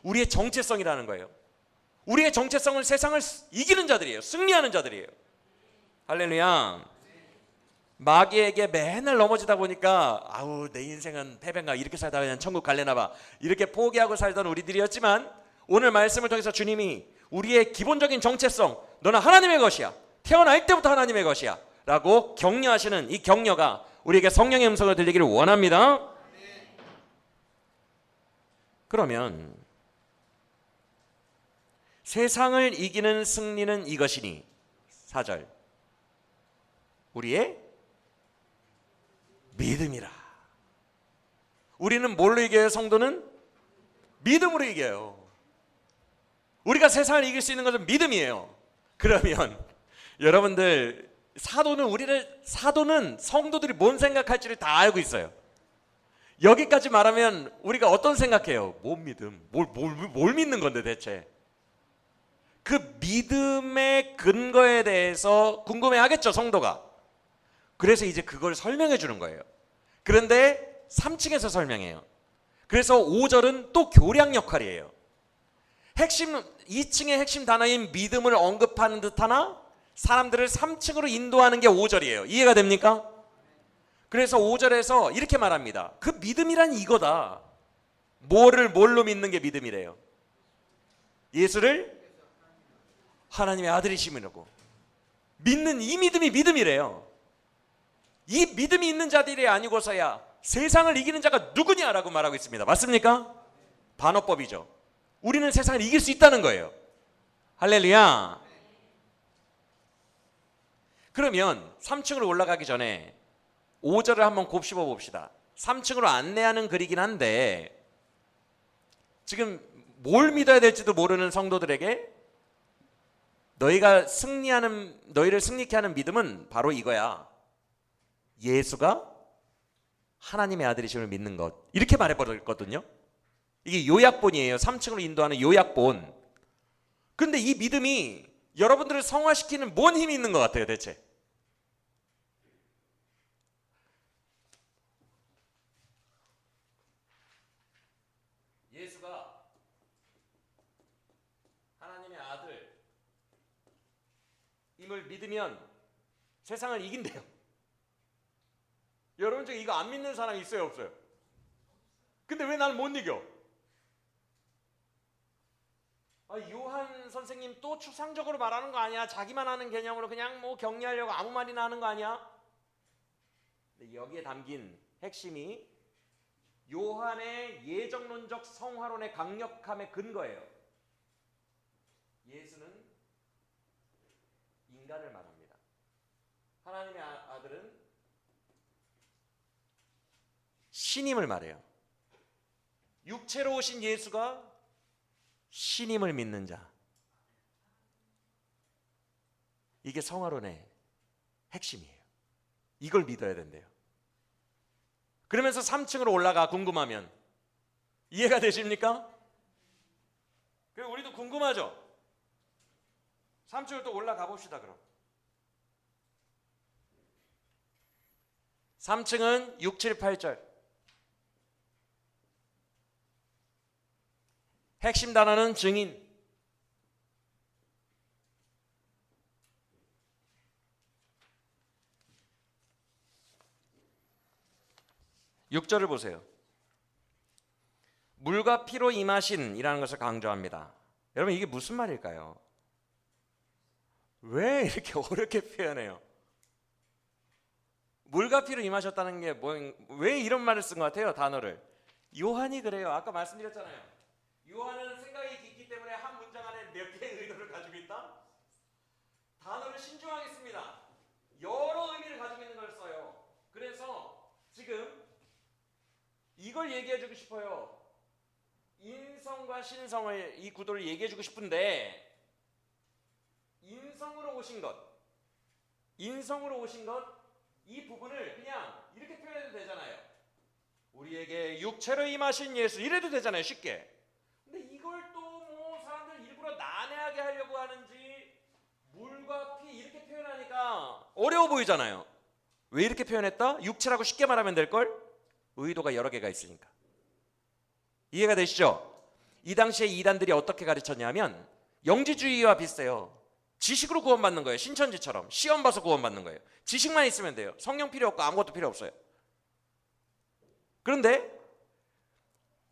Speaker 1: 우리의 정체성이라는 거예요. 우리의 정체성은 세상을 이기는 자들이에요. 승리하는 자들이에요. 할렐루야. 마귀에게 맨날 넘어지다 보니까 아우 내 인생은 패배인가, 이렇게 살다가 그냥 천국 갈래나 봐, 이렇게 포기하고 살던 우리들이었지만 오늘 말씀을 통해서 주님이 우리의 기본적인 정체성, 너는 하나님의 것이야, 태어날 때부터 하나님의 것이야 라고 격려하시는 이 격려가 우리에게 성령의 음성을 들리기를 원합니다. 그러면 세상을 이기는 승리는 이것이니 4절 우리의 믿음이라. 우리는 뭘로 이겨요? 성도는 믿음으로 이겨요. 우리가 세상을 이길 수 있는 것은 믿음이에요. 그러면 여러분들 사도는 성도들이 뭔 생각할지를 다 알고 있어요. 여기까지 말하면 우리가 어떤 생각해요? 뭔 믿음? 뭘 믿는 건데 대체? 그 믿음의 근거에 대해서 궁금해하겠죠, 성도가. 그래서 이제 그걸 설명해 주는 거예요. 그런데 3층에서 설명해요. 그래서 5절은 또 교량 역할이에요. 2층의 핵심 단어인 믿음을 언급하는 듯하나 사람들을 3층으로 인도하는 게 5절이에요. 이해가 됩니까? 그래서 5절에서 이렇게 말합니다. 그 믿음이란 이거다. 뭘로 믿는 게 믿음이래요? 예수를 하나님의 아들이심이라고 믿는 이 믿음이 믿음이래요. 이 믿음이 있는 자들이 아니고서야 세상을 이기는 자가 누구냐라고 말하고 있습니다. 맞습니까? 반어법이죠. 우리는 세상을 이길 수 있다는 거예요. 할렐루야. 그러면 3층으로 올라가기 전에 5절을 한번 곱씹어 봅시다. 3층으로 안내하는 글이긴 한데 지금 뭘 믿어야 될지도 모르는 성도들에게 너희를 승리케 하는 믿음은 바로 이거야. 예수가 하나님의 아들이심을 믿는 것. 이렇게 말해버렸거든요. 이게 요약본이에요. 3층으로 인도하는 요약본. 근데 이 믿음이 여러분들을 성화시키는 뭔 힘이 있는 것 같아요, 대체? 예수가 하나님의 아들 임을 믿으면 세상을 이긴대요. 여러분 중에 이거 안 믿는 사람 있어요, 없어요? 근데 왜 나는 못 이겨? 요한 선생님 또 추상적으로 말하는 거 아니야? 자기만 하는 개념으로 그냥 뭐 격리하려고 아무 말이나 하는 거 아니야? 근데 여기에 담긴 핵심이 요한의 예정론적 성화론의 강력함의 근거예요. 예수는 인간을 말합니다. 하나님의 아들은 신임을 말해요. 육체로 오신 예수가 신임을 믿는 자. 이게 성화론의 핵심이에요. 이걸 믿어야 된대요. 그러면서 3층으로 올라가 궁금하면 이해가 되십니까? 그리고 우리도 궁금하죠? 3층으로 또 올라가 봅시다. 그럼 3층은 6, 7, 8절 핵심 단어는 증인. (6절을) 보세요. 물과 피로 임하신이라는 것을 강조합니다. 여러분 이게 무슨 말일까요? 왜 이렇게 어렵게 표현해요? 물과 피로 임하셨다는 게 왜 이런 말을 쓴 것 같아요? 단어를. 요한이 그래요. 아까 말씀드렸잖아요. 요한은 생각이 깊기 때문에 한 문장 안에 몇 개의 의도를 가지고 있다? 단어를 신중하게 씁니다. 여러 의미를 가지고 있는 걸 써요. 그래서 지금 이걸 얘기해주고 싶어요. 인성과 신성을, 이 구도를 얘기해주고 싶은데, 인성으로 오신 것, 이 부분을 그냥 이렇게 표현해도 되잖아요. 우리에게 육체로 임하신 예수, 이래도 되잖아요, 쉽게. 근데 이걸 또 뭐 사람들 일부러 난해하게 하려고 하는지, 물과 피 이렇게 표현하니까 어려워 보이잖아요. 왜 이렇게 표현했다? 육체라고 쉽게 말하면 될걸? 의도가 여러 개가 있으니까. 이해가 되시죠? 이 당시에 이단들이 어떻게 가르쳤냐면 영지주의와 비슷해요. 지식으로 구원받는 거예요. 신천지처럼 시험 봐서 구원받는 거예요. 지식만 있으면 돼요. 성령 필요 없고 아무것도 필요 없어요. 그런데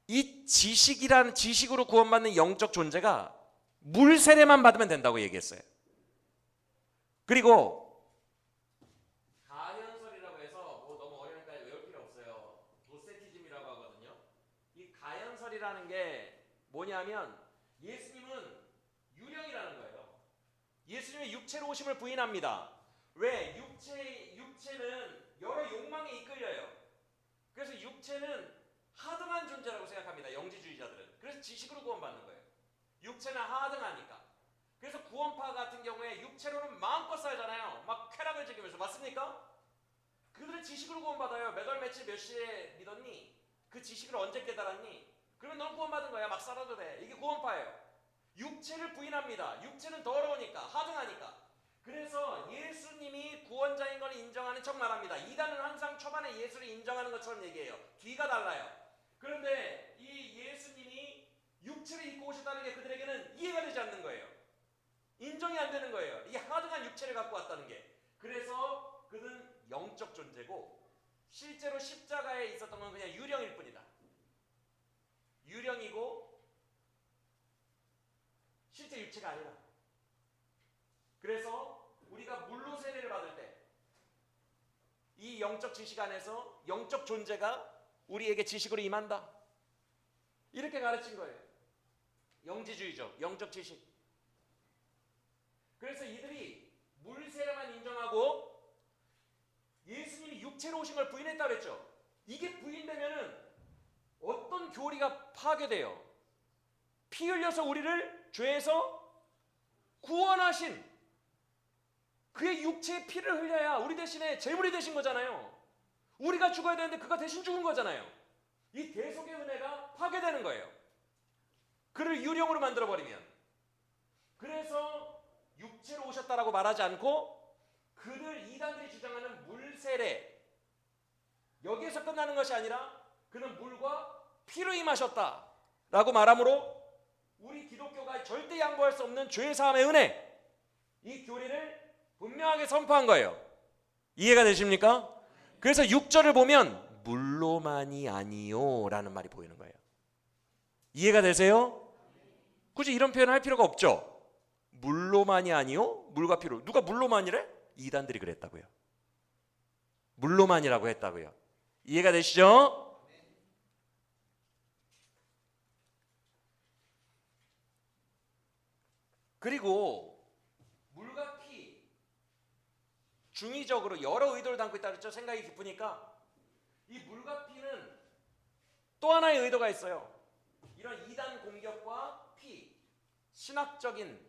Speaker 1: 이 지식으로 구원받는 영적 존재가 물 세례만 받으면 된다고 얘기했어요. 그리고 가현설이라고 해서 뭐 너무 어려우니까 외울 필요 없어요. 노세티즘이라고 하거든요. 이 가현설이라는 게 뭐냐면 예수님은 유령이라는 거예요. 예수님의 육체로 오심을 부인합니다. 왜? 육체는 여러 욕망에 이끌려요. 그래서 육체는 하등한 존재라고 생각합니다. 영지주의자들은. 그래서 지식으로 구원받는 거예요. 육체는 하등하니까. 그래서 구원파 같은 경우에 육체로는 마음껏 살잖아요. 막 쾌락을 즐기면서. 맞습니까? 그들은 지식으로 구원받아요. 몇 월 며칠 몇 시에 믿었니? 그 지식을 언제 깨달았니? 그러면 넌 구원받은 거야. 막 살아도 돼. 이게 구원파예요. 육체를 부인합니다. 육체는 더러우니까, 하등하니까. 그래서 예수님이 구원자인 걸 인정하는 척 말합니다. 이단은 항상 초반에 예수를 인정하는 것처럼 얘기해요. 뒤가 달라요. 그런데 이 예수님이 육체를 입고 오셨다는 게 그들에게는 이해가 되지 않는 거예요. 인정이 안 되는 거예요. 이게 하등한 육체를 갖고 왔다는 게. 그래서 그는 영적 존재고 실제로 십자가에 있었던 건 그냥 유령일 뿐이다. 유령이고 실제 육체가 아니라. 그래서 우리가 물로 세례를 받을 때 이 영적 지식 안에서 영적 존재가 우리에게 지식으로 임한다. 이렇게 가르친 거예요. 영지주의죠. 영적 지식. 그래서 이들이 물 세례만 인정하고 예수님이 육체로 오신 걸 부인했다고 했죠. 이게 부인되면은 어떤 교리가 파괴돼요. 피 흘려서 우리를 죄에서 구원하신 그의 육체의 피를 흘려야 우리 대신에 제물이 되신 거잖아요. 우리가 죽어야 되는데 그가 대신 죽은 거잖아요. 이 대속의 은혜가 파괴되는 거예요. 그를 유령으로 만들어버리면, 그래서 육체로 오셨다라고 말하지 않고 그들 이단들이 주장하는 물세례, 여기에서 끝나는 것이 아니라 그는 물과 피로 임하셨다라고 말함으로 우리 기독교가 절대 양보할 수 없는 죄사함의 은혜, 이 교리를 분명하게 선포한 거예요. 이해가 되십니까? 그래서 6절을 보면 물로만이 아니요 라는 말이 보이는 거예요. 이해가 되세요? 굳이 이런 표현을 할 필요가 없죠. 물로만이 아니요, 물과 피로. 누가 물로만이래? 이단들이 그랬다고요. 물로만이라고 했다고요. 이해가 되시죠? 그리고 물과 피, 중의적으로 여러 의도를 담고 있다 그랬죠. 생각이 깊으니까 이 물과 피는 또 하나의 의도가 있어요. 이런 이단 공격과 피, 신학적인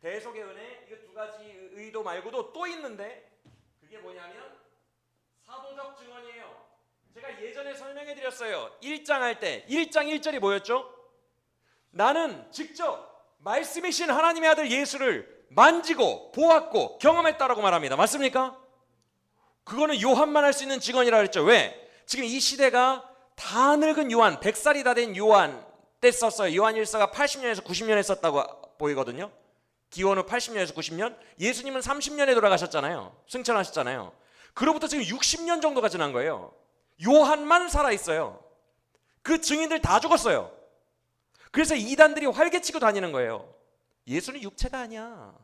Speaker 1: 대속의 은혜, 이거 두 가지 의도 말고도 또 있는데, 그게 뭐냐면 사도적 증언이에요. 제가 예전에 설명해 드렸어요. 1장 할 때 1장 1절이 뭐였죠? 나는 직접 말씀이신 하나님의 아들 예수를 만지고 보았고 경험했다라고 말합니다. 맞습니까? 그거는 요한만 할 수 있는 증언이라 그랬죠. 왜? 지금 이 시대가 다 늙은 요한, 100살이 다 된 요한 때 썼어요. 요한 1서가 80년에서 90년에 썼다고 보이거든요. 기원후 80년에서 90년. 예수님은 30년에 돌아가셨잖아요. 승천하셨잖아요. 그로부터 지금 60년 정도가 지난 거예요. 요한만 살아있어요. 그 증인들 다 죽었어요. 그래서 이단들이 활개치고 다니는 거예요. 예수는 육체가 아니야,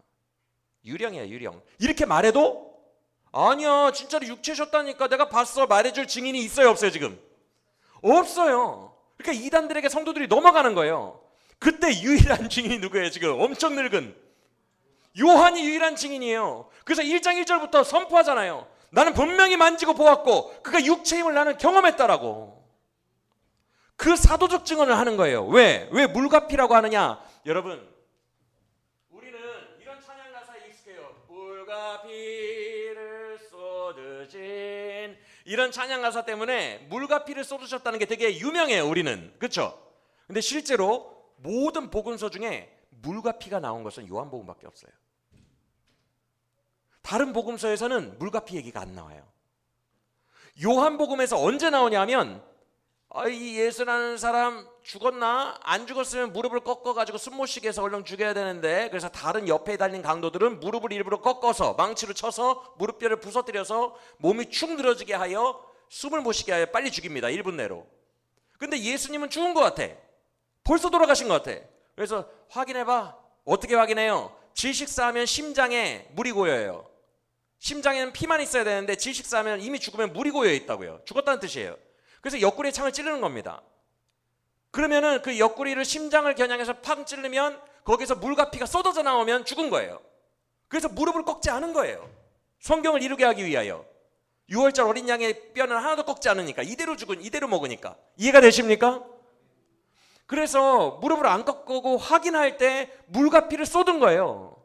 Speaker 1: 유령이야, 유령. 이렇게 말해도 아니야, 진짜로 육체셨다니까, 내가 봤어, 말해줄 증인이 있어요, 없어요? 지금 없어요. 그러니까 이단들에게 성도들이 넘어가는 거예요. 그때 유일한 증인이 누구예요? 지금 엄청 늙은 요한이 유일한 증인이에요. 그래서 1장 1절부터 선포하잖아요. 나는 분명히 만지고 보았고 그가 육체의 힘을 나는 경험했다라고. 그 사도적 증언을 하는 거예요. 왜 물과 피라고 하느냐? 여러분, 우리는 이런 찬양 가사에 익숙해요. 물과 피를 쏟으신, 이런 찬양 가사 때문에 물과 피를 쏟으셨다는 게 되게 유명해요, 우리는. 그렇죠? 근데 실제로 모든 복음서 중에 물과 피가 나온 것은 요한복음밖에 없어요. 다른 복음서에서는 물과 피 얘기가 안 나와요. 요한복음에서 언제 나오냐면, 이 예수라는 사람 죽었나? 안 죽었으면 무릎을 꺾어가지고 숨 못 쉬게 해서 얼른 죽여야 되는데, 그래서 다른 옆에 달린 강도들은 무릎을 일부러 꺾어서 망치로 쳐서 무릎뼈를 부서뜨려서 몸이 축 늘어지게 하여 숨을 못 쉬게 하여 빨리 죽입니다. 1분 내로. 근데 예수님은 죽은 것 같아. 벌써 돌아가신 것 같아. 그래서 확인해봐. 어떻게 확인해요? 질식사하면 심장에 물이 고여요. 심장에는 피만 있어야 되는데 질식사하면 이미 죽으면 물이 고여 있다고요. 죽었다는 뜻이에요. 그래서 옆구리에 창을 찌르는 겁니다. 그러면은 그 옆구리를, 심장을 겨냥해서 팍 찌르면 거기서 물과 피가 쏟아져 나오면 죽은 거예요. 그래서 무릎을 꺾지 않은 거예요. 성경을 이루게 하기 위하여. 6월절 어린 양의 뼈는 하나도 꺾지 않으니까, 이대로 죽은, 이대로 먹으니까. 이해가 되십니까? 그래서 무릎을 안 꺾고 확인할 때 물과 피를 쏟은 거예요.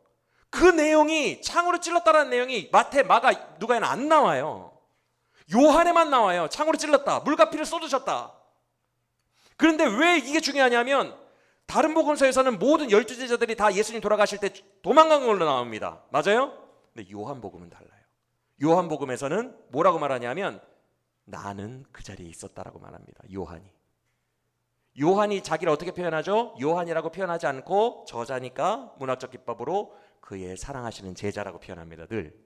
Speaker 1: 그 내용이, 창으로 찔렀다라는 내용이 마태, 마가, 누가에는 안 나와요. 요한에만 나와요. 창으로 찔렀다, 물과 피를 쏟으셨다. 그런데 왜 이게 중요하냐면, 다른 복음서에서는 모든 12제자들이 다 예수님 돌아가실 때 도망간 걸로 나옵니다. 맞아요? 근데 요한복음은 달라요. 요한복음에서는 뭐라고 말하냐면, 나는 그 자리에 있었다라고 말합니다. 요한이 자기를 어떻게 표현하죠? 요한이라고 표현하지 않고 저자니까 문학적 기법으로 그의 사랑하시는 제자라고 표현합니다. 늘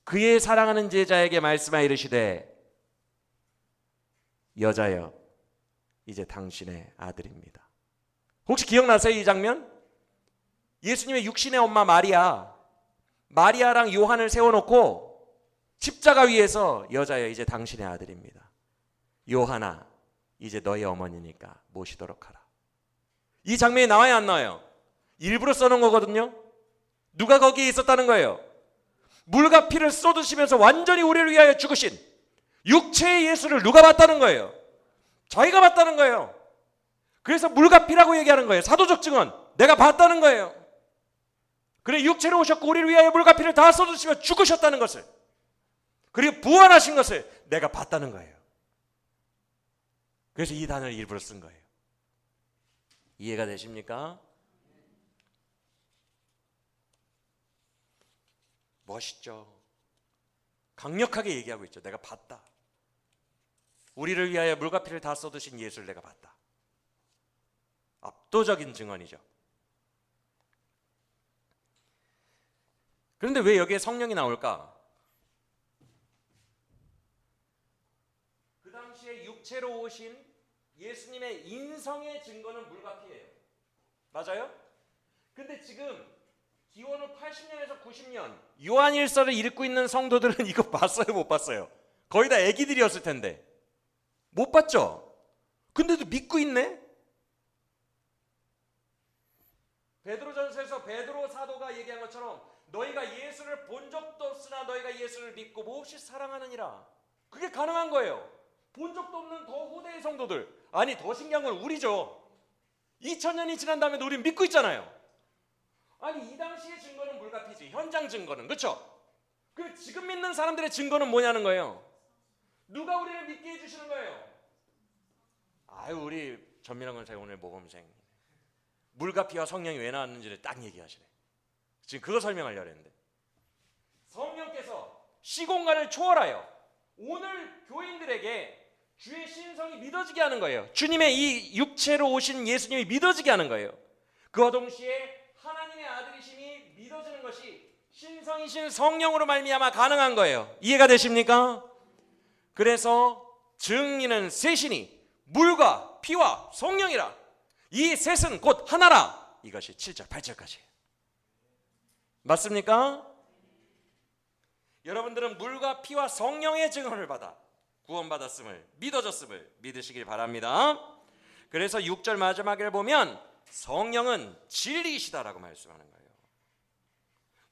Speaker 1: 그의 사랑하는 제자에게 말씀하여 이르시되, 여자여 이제 당신의 아들입니다. 혹시 기억나세요? 이 장면? 예수님의 육신의 엄마 마리아랑 요한을 세워놓고 십자가 위에서, 여자여 이제 당신의 아들입니다. 요한아 이제 너의 어머니니까 모시도록 하라. 이 장면이 나와요, 안 나와요? 일부러 써놓은 거거든요. 누가 거기에 있었다는 거예요? 물과 피를 쏟으시면서 완전히 우리를 위하여 죽으신 육체의 예수를 누가 봤다는 거예요? 자기가 봤다는 거예요. 그래서 물과 피라고 얘기하는 거예요. 사도적 증언, 내가 봤다는 거예요. 그래, 육체로 오셨고 우리를 위하여 물과 피를 다 쏟으시며 죽으셨다는 것을, 그리고 부활하신 것을 내가 봤다는 거예요. 그래서 이 단어를 일부러 쓴 거예요. 이해가 되십니까? 멋있죠? 강력하게 얘기하고 있죠. 내가 봤다. 우리를 위하여 물과 피를 다 쏟으신 예수를 내가 봤다. 압도적인 증언이죠. 그런데 왜 여기에 성령이 나올까? 그 당시에 육체로 오신 예수님의 인성의 증거는 물과 피예요. 맞아요? 근데 지금 기원 후 80년에서 90년 요한일서를 읽고 있는 성도들은 이거 봤어요? 못 봤어요? 거의 다 애기들이었을 텐데 못 봤죠? 근데도 믿고 있네? 베드로전서에서 베드로 사도가 얘기한 것처럼 너희가 예수를 본 적도 없으나 너희가 예수를 믿고 몹시 사랑하느니라. 그게 가능한 거예요. 본 적도 없는 더 후대의 성도들. 아니 더 신기한 건 우리죠. 2000년이 지난 다음에도 우리는 믿고 있잖아요. 아니 이 당시의 증거는 물과 피지. 현장 증거는. 그렇죠? 그 지금 믿는 사람들의 증거는 뭐냐는 거예요. 누가 우리를 믿게 해주시는 거예요? 아유 우리 전민환 권사님 오늘 모범생. 물과 피와 성령이 왜 나왔는지를 딱 얘기하시네. 지금 그거 설명하려고 했는데 성령께서 시공간을 초월하여 오늘 교인들에게 주의 신성이 믿어지게 하는 거예요. 주님의 이 육체로 오신 예수님이 믿어지게 하는 거예요. 그와 동시에 하나님의 아들이심이 믿어지는 것이 신성이신 성령으로 말미암아 가능한 거예요. 이해가 되십니까? 그래서 증인은 셋이니 물과 피와 성령이라. 이 셋은 곧 하나라. 이것이 7절 8절까지 맞습니까? 여러분들은 물과 피와 성령의 증언을 받아 구원받았음을 믿어졌음을 믿으시길 바랍니다. 그래서 6절 마지막에 보면 성령은 진리이시다라고 말씀하는 거예요.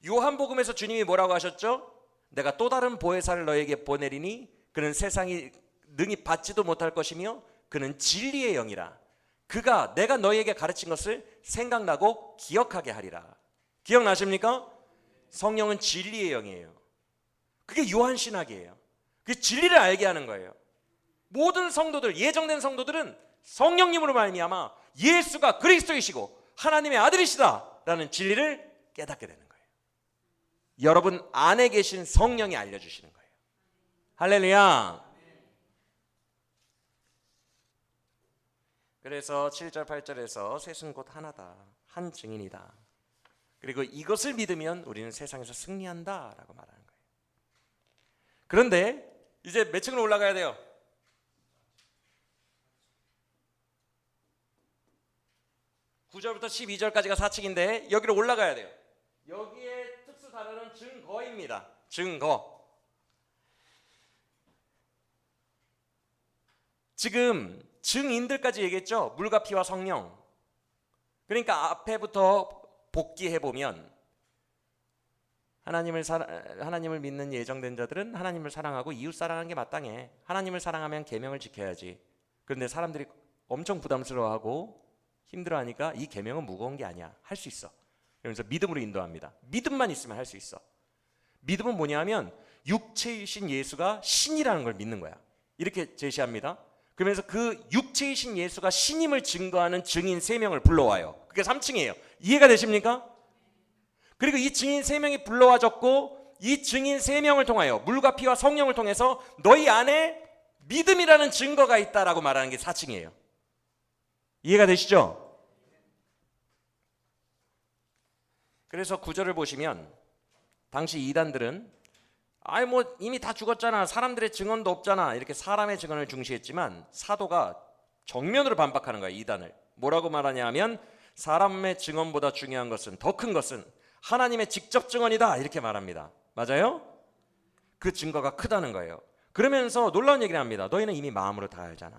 Speaker 1: 요한복음에서 주님이 뭐라고 하셨죠? 내가 또 다른 보혜사를 너에게 보내리니 그는 세상이 능히 받지도 못할 것이며 그는 진리의 영이라. 그가 내가 너희에게 가르친 것을 생각나고 기억하게 하리라. 기억나십니까? 성령은 진리의 영이에요. 그게 요한신학이에요. 그 진리를 알게 하는 거예요. 모든 성도들, 예정된 성도들은 성령님으로 말미암아 예수가 그리스도이시고 하나님의 아들이시다라는 진리를 깨닫게 되는 거예요. 여러분 안에 계신 성령이 알려주시는 거예요. 할렐루야. 그래서 7절 8절에서 셋은 곧 하나다. 한 증인이다. 그리고 이것을 믿으면 우리는 세상에서 승리한다라고 말하는 거예요. 그런데 이제 몇 층으로 올라가야 돼요? (9절부터) 12절까지가 4층인데 여기로 올라가야 돼요. 여기에 특수 단어는 증거입니다. 증거. 지금 증인들까지 얘기했죠. 물과 피와 성령. 그러니까 앞에부터 복기해보면 하나님을 믿는 예정된 자들은 하나님을 사랑하고 이웃 사랑하는 게 마땅해. 하나님을 사랑하면 계명을 지켜야지. 그런데 사람들이 엄청 부담스러워하고 힘들어하니까 이 계명은 무거운 게 아니야. 할 수 있어. 그러면서 믿음으로 인도합니다. 믿음만 있으면 할 수 있어. 믿음은 뭐냐 하면 육체이신 예수가 신이라는 걸 믿는 거야. 이렇게 제시합니다. 그러면서 그 육체이신 예수가 신임을 증거하는 증인 3명을 불러와요. 그게 3층이에요. 이해가 되십니까? 그리고 이 증인 3명이 불러와졌고 이 증인 3명을 통하여 물과 피와 성령을 통해서 너희 안에 믿음이라는 증거가 있다라고 말하는 게 4층이에요. 이해가 되시죠? 그래서 9절을 보시면 당시 이단들은 이미 다 죽었잖아. 사람들의 증언도 없잖아. 이렇게 사람의 증언을 중시했지만 사도가 정면으로 반박하는 거야. 이단을. 뭐라고 말하냐 하면 사람의 증언보다 중요한 것은 더 큰 것은 하나님의 직접 증언이다. 이렇게 말합니다. 맞아요? 그 증거가 크다는 거예요. 그러면서 놀라운 얘기를 합니다. 너희는 이미 마음으로 다 알잖아.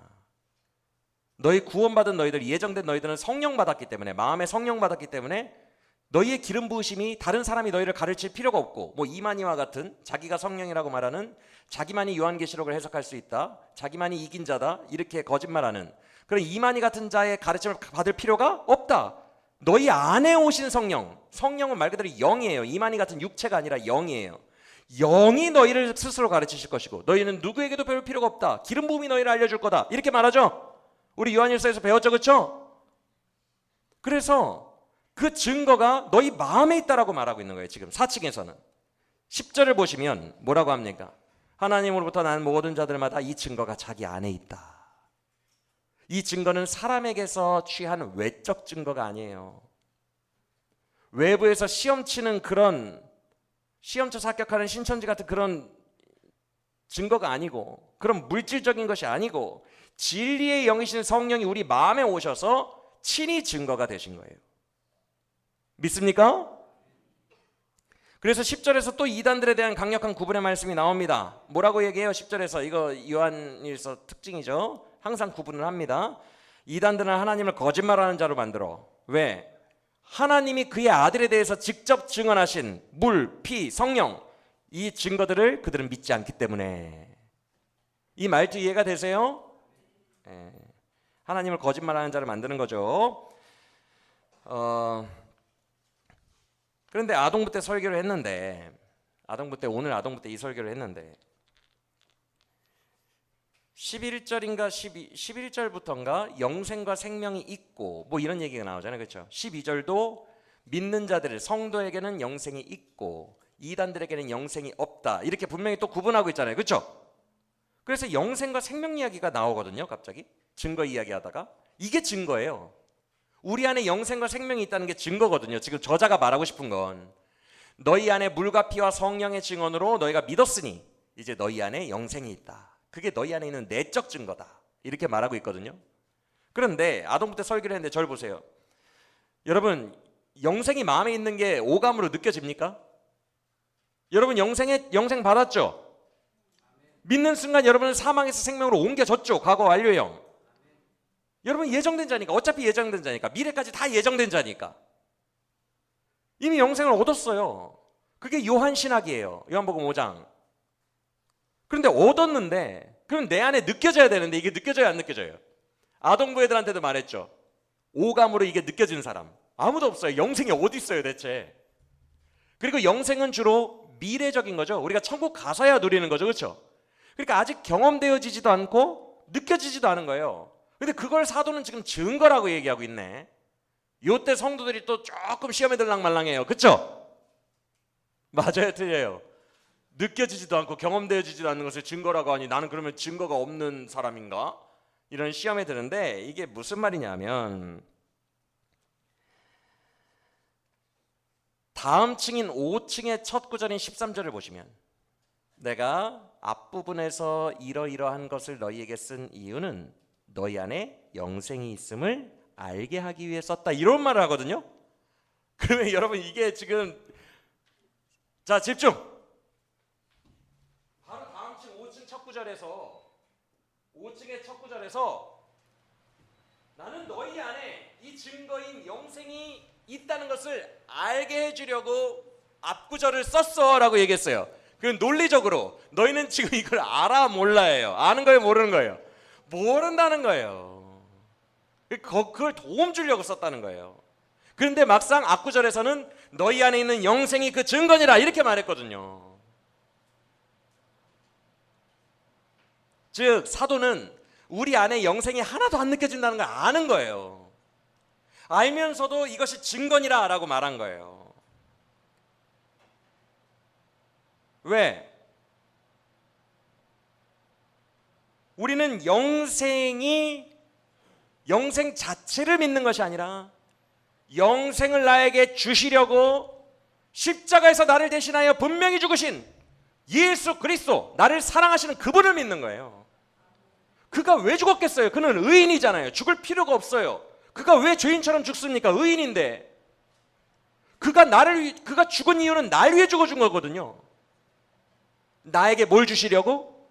Speaker 1: 너희 구원받은 너희들, 예정된 너희들은 성령 받았기 때문에, 마음에 성령 받았기 때문에 너희의 기름 부으심이 다른 사람이 너희를 가르칠 필요가 없고, 이만희와 같은 자기가 성령이라고 말하는, 자기만이 요한계시록을 해석할 수 있다, 자기만이 이긴 자다, 이렇게 거짓말하는 그런 이만희 같은 자의 가르침을 받을 필요가 없다. 너희 안에 오신 성령은 말 그대로 영이에요. 이만희 같은 육체가 아니라 영이에요. 영이 너희를 스스로 가르치실 것이고 너희는 누구에게도 배울 필요가 없다. 기름 부음이 너희를 알려줄 거다. 이렇게 말하죠. 우리 요한일서에서 배웠죠, 그렇죠? 그래서 그 증거가 너희 마음에 있다라고 말하고 있는 거예요. 지금 사측에서는 10절을 보시면 뭐라고 합니까? 하나님으로부터 난 모든 자들마다 이 증거가 자기 안에 있다. 이 증거는 사람에게서 취한 외적 증거가 아니에요. 외부에서 시험치는 그런 시험쳐 합격하는 신천지 같은 그런 증거가 아니고, 그런 물질적인 것이 아니고, 진리의 영이신 성령이 우리 마음에 오셔서 친히 증거가 되신 거예요. 믿습니까? 그래서 10절에서 또 이단들에 대한 강력한 구분의 말씀이 나옵니다. 뭐라고 얘기해요? 10절에서 이거 요한일서 특징이죠. 항상 구분을 합니다. 이단들은 하나님을 거짓말하는 자로 만들어. 왜? 하나님이 그의 아들에 대해서 직접 증언하신 물, 피, 성령, 이 증거들을 그들은 믿지 않기 때문에. 이 말투 이해가 되세요? 하나님을 거짓말하는 자를 만드는 거죠. 그런데 아동부 때 설교를 했는데, 오늘 아동부 때 이 설교를 했는데 11절인가 11절부터인가 영생과 생명이 있고 뭐 이런 얘기가 나오잖아요. 그렇죠? 12절도 믿는 자들, 성도에게는 영생이 있고 이단들에게는 영생이 없다. 이렇게 분명히 또 구분하고 있잖아요. 그렇죠? 그래서 영생과 생명 이야기가 나오거든요. 갑자기 증거 이야기하다가 이게 증거예요. 우리 안에 영생과 생명이 있다는 게 증거거든요. 지금 저자가 말하고 싶은 건 너희 안에 물과 피와 성령의 증언으로 너희가 믿었으니 이제 너희 안에 영생이 있다. 그게 너희 안에 있는 내적 증거다. 이렇게 말하고 있거든요. 그런데 아동부 때 설교를 했는데 저를 보세요. 여러분, 영생이 마음에 있는 게 오감으로 느껴집니까? 여러분 영생 받았죠? 믿는 순간 여러분은 사망에서 생명으로 옮겨졌죠. 과거 완료형. 여러분 예정된 자니까, 어차피 예정된 자니까, 미래까지 다 예정된 자니까 이미 영생을 얻었어요. 그게 요한신학이에요. 요한복음 5장. 그런데 얻었는데 그럼 내 안에 느껴져야 되는데 이게 느껴져요, 안 느껴져요? 아동부 애들한테도 말했죠. 오감으로 이게 느껴지는 사람 아무도 없어요. 영생이 어디 있어요 대체? 그리고 영생은 주로 미래적인 거죠. 우리가 천국 가서야 누리는 거죠. 그렇죠? 그러니까 아직 경험되어지지도 않고 느껴지지도 않은 거예요. 근데 그걸 사도는 지금 증거라고 얘기하고 있네. 요때 성도들이 또 조금 시험에 들랑말랑해요. 그렇죠? 맞아요, 틀려요? 느껴지지도 않고 경험되어지지도 않는 것을 증거라고 하니 나는 그러면 증거가 없는 사람인가? 이런 시험에 드는데 이게 무슨 말이냐면 다음 층인 5층의 첫 구절인 13절을 보시면 내가 앞부분에서 이러이러한 것을 너희에게 쓴 이유는 너희 안에 영생이 있음을 알게 하기 위해 썼다. 이런 말을 하거든요. 그러면 여러분 이게 지금 자 집중. 바로 다음 층 5층 첫 구절에서 5층의 첫 구절에서 나는 너희 안에 이 증거인 영생이 있다는 것을 알게 해주려고 앞구절을 썼어 라고 얘기했어요. 그 논리적으로 너희는 지금 이걸 알아 몰라예요. 아는 거예요, 모르는 거예요? 모른다는 거예요. 그걸 도움 주려고 썼다는 거예요. 그런데 막상 앞구절에서는 너희 안에 있는 영생이 그 증거니라 이렇게 말했거든요. 즉 사도는 우리 안에 영생이 하나도 안 느껴진다는 걸 아는 거예요. 알면서도 이것이 증거니라 라고 말한 거예요. 왜? 우리는 영생 자체를 믿는 것이 아니라 영생을 나에게 주시려고 십자가에서 나를 대신하여 분명히 죽으신 예수 그리스도, 나를 사랑하시는 그분을 믿는 거예요. 그가 왜 죽었겠어요? 그는 의인이잖아요. 죽을 필요가 없어요. 그가 왜 죄인처럼 죽습니까? 의인인데. 그가 죽은 이유는 날 위해 죽어준 거거든요. 나에게 뭘 주시려고?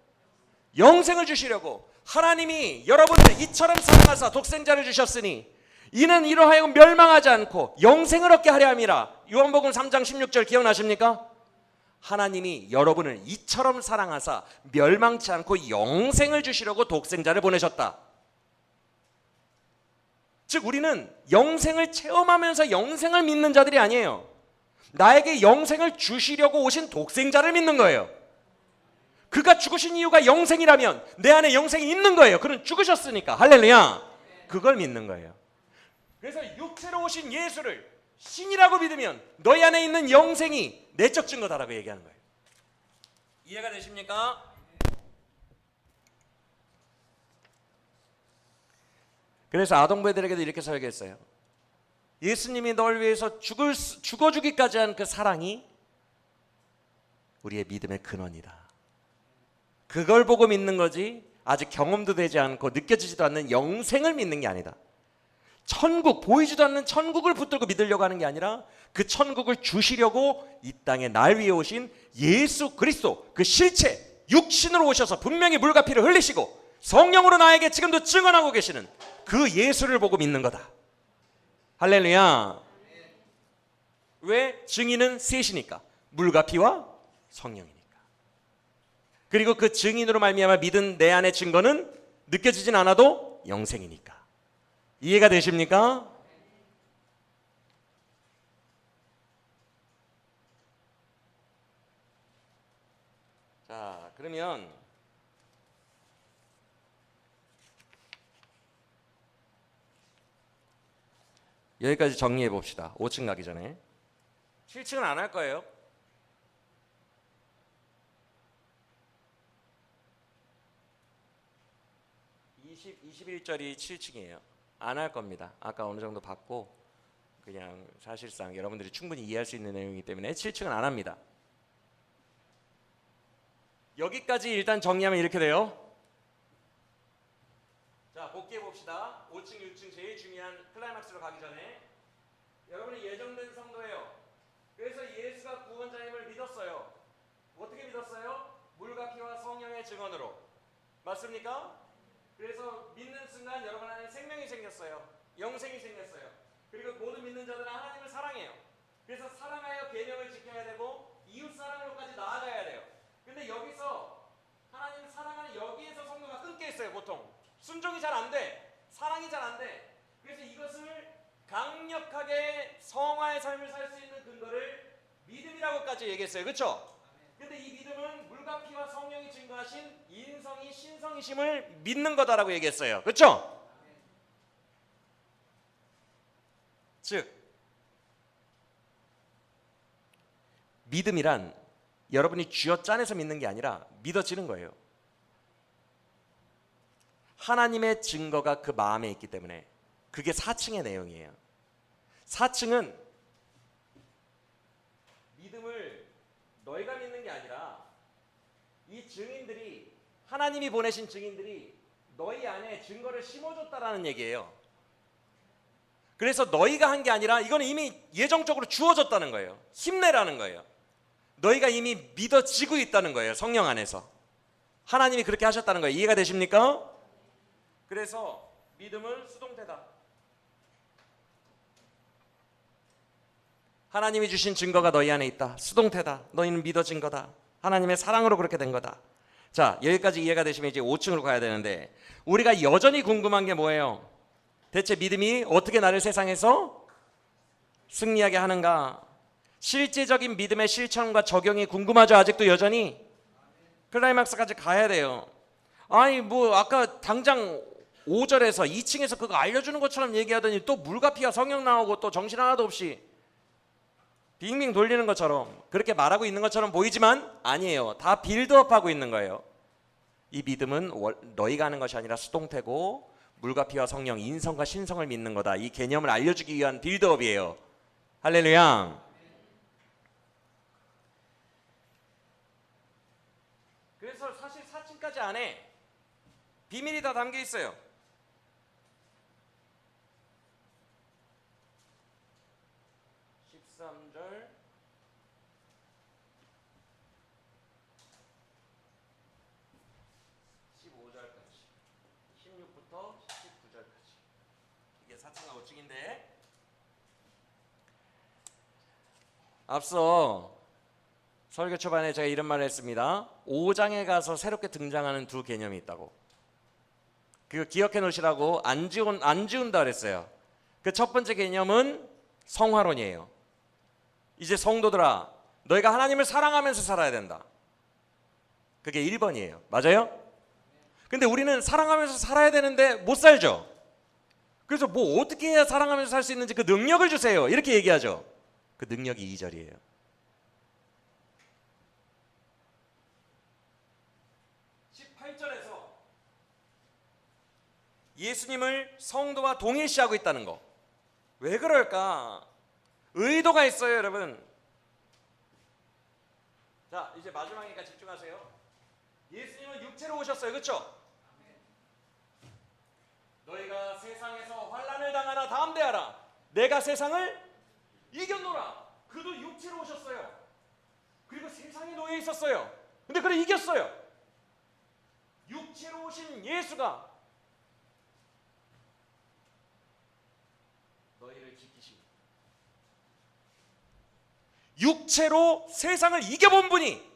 Speaker 1: 영생을 주시려고. 하나님이 여러분을 이처럼 사랑하사 독생자를 주셨으니 이는 이러하여 멸망하지 않고 영생을 얻게 하려 함이라. 요한복음 3장 16절 기억나십니까? 하나님이 여러분을 이처럼 사랑하사 멸망치 않고 영생을 주시려고 독생자를 보내셨다. 즉 우리는 영생을 체험하면서 영생을 믿는 자들이 아니에요. 나에게 영생을 주시려고 오신 독생자를 믿는 거예요. 그가 죽으신 이유가 영생이라면 내 안에 영생이 있는 거예요. 그는 죽으셨으니까. 할렐루야. 그걸 믿는 거예요. 그래서 육체로 오신 예수를 신이라고 믿으면 너희 안에 있는 영생이 내적 증거다라고 얘기하는 거예요. 이해가 되십니까? 그래서 아동부들에게도 이렇게 설교했어요. 예수님이 널 위해서 죽어주기까지 한 그 사랑이 우리의 믿음의 근원이다. 그걸 보고 믿는 거지 아직 경험도 되지 않고 느껴지지도 않는 영생을 믿는 게 아니다. 천국, 보이지도 않는 천국을 붙들고 믿으려고 하는 게 아니라 그 천국을 주시려고 이 땅에 날 위해 오신 예수 그리스도, 그 실체 육신으로 오셔서 분명히 물과 피를 흘리시고 성령으로 나에게 지금도 증언하고 계시는 그 예수를 보고 믿는 거다. 할렐루야. 왜? 증인은 셋이니까. 물과 피와 성령이니까. 그리고 그 증인으로 말미암아 믿은 내 안의 증거는 느껴지진 않아도 영생이니까. 이해가 되십니까? 자, 그러면 여기까지 정리해 봅시다. 5층 가기 전에. 7층은 안 할 거예요. 21절이 7층이에요. 안 할 겁니다. 아까 어느 정도 봤고 그냥 사실상 여러분들이 충분히 이해할 수 있는 내용이기 때문에 7층은 안 합니다. 여기까지 일단 정리하면 이렇게 돼요. 자, 복귀해 봅시다. 5층, 6층 제일 중요한 클라이막스로 가기 전에 여러분이 예정된 성도예요. 그래서 예수가 구원자임을 믿었어요. 어떻게 믿었어요? 물과 피와 성령의 증언으로. 맞습니까? 그래서 믿는 순간 여러분 안에 생명이 생겼어요. 영생이 생겼어요. 그리고 모든 믿는 자들은 하나님을 사랑해요. 그래서 사랑하여 계명을 지켜야 되고 이웃 사랑으로까지 나아가야 돼요. 근데 여기서 하나님 사랑하는 여기에서 성도가 끊겨 있어요. 보통 순종이 잘 안 돼. 사랑이 잘 안 돼. 그래서 이것을 강력하게 성화의 삶을 살 수 있는 근거를 믿음이라고까지 얘기했어요. 그렇죠? 근데 이 믿음은 물과 피와 성령이 증거하신 인성이 신성이심을 믿는 거다라고 얘기했어요. 그렇죠? 즉 믿음이란 여러분이 쥐어짜내서 믿는 게 아니라 믿어지는 거예요. 하나님의 증거가 그 마음에 있기 때문에 그게 4층의 내용이에요. 4층은 믿음을 너희가 믿는 게 아니라 이 증인들이, 하나님이 보내신 증인들이 너희 안에 증거를 심어줬다라는 얘기예요. 그래서 너희가 한 게 아니라 이거는 이미 예정적으로 주어졌다는 거예요. 힘내라는 거예요. 너희가 이미 믿어지고 있다는 거예요. 성령 안에서 하나님이 그렇게 하셨다는 거예요. 이해가 되십니까? 그래서 믿음은 수동태다. 하나님이 주신 증거가 너희 안에 있다. 수동태다. 너희는 믿어진 거다. 하나님의 사랑으로 그렇게 된 거다. 자, 여기까지 이해가 되시면 이제 5층으로 가야 되는데 우리가 여전히 궁금한 게 뭐예요? 대체 믿음이 어떻게 나를 세상에서 승리하게 하는가? 실제적인 믿음의 실천과 적용이 궁금하죠? 아직도 여전히? 클라이막스까지 가야 돼요. 아니 뭐 아까 당장 5절에서 2층에서 그거 알려주는 것처럼 얘기하더니 또 물과 피와 성령 나오고 또 정신 하나도 없이 빙빙 돌리는 것처럼 그렇게 말하고 있는 것처럼 보이지만 아니에요. 다 빌드업하고 있는 거예요. 이 믿음은 너희가 하는 것이 아니라 수동태고 물과 피와 성령, 인성과 신성을 믿는 거다. 이 개념을 알려주기 위한 빌드업이에요. 할렐루야. 그래서 사실 4층까지 안에 비밀이 다 담겨 있어요. 앞서 설교 초반에 제가 이런 말을 했습니다. 5장에 가서 새롭게 등장하는 두 개념이 있다고. 그거 기억해 놓으시라고 안 지운다 그랬어요. 그 첫 번째 개념은 성화론이에요. 이제 성도들아, 너희가 하나님을 사랑하면서 살아야 된다. 그게 1번이에요. 맞아요? 근데 우리는 사랑하면서 살아야 되는데 못 살죠. 그래서 뭐 어떻게 해야 사랑하면서 살 수 있는지 그 능력을 주세요. 이렇게 얘기하죠. 그 능력이 2절이에요. 18절에서 예수님을 성도와 동일시하고 있다는 거. 왜 그럴까? 의도가 있어요, 여러분. 자, 이제 마지막이니까 집중하세요. 예수님은 육체로 오셨어요, 그렇죠? 너희가 세상에서 환난을 당하나 담대하라. 내가 세상을 이겼노라. 그도 육체로 오셨어요. 그리고 세상에 놓여 있었어요. 근데 그를 이겼어요. 육체로 오신 예수가 너희를 지키십니다. 육체로 세상을 이겨본 분이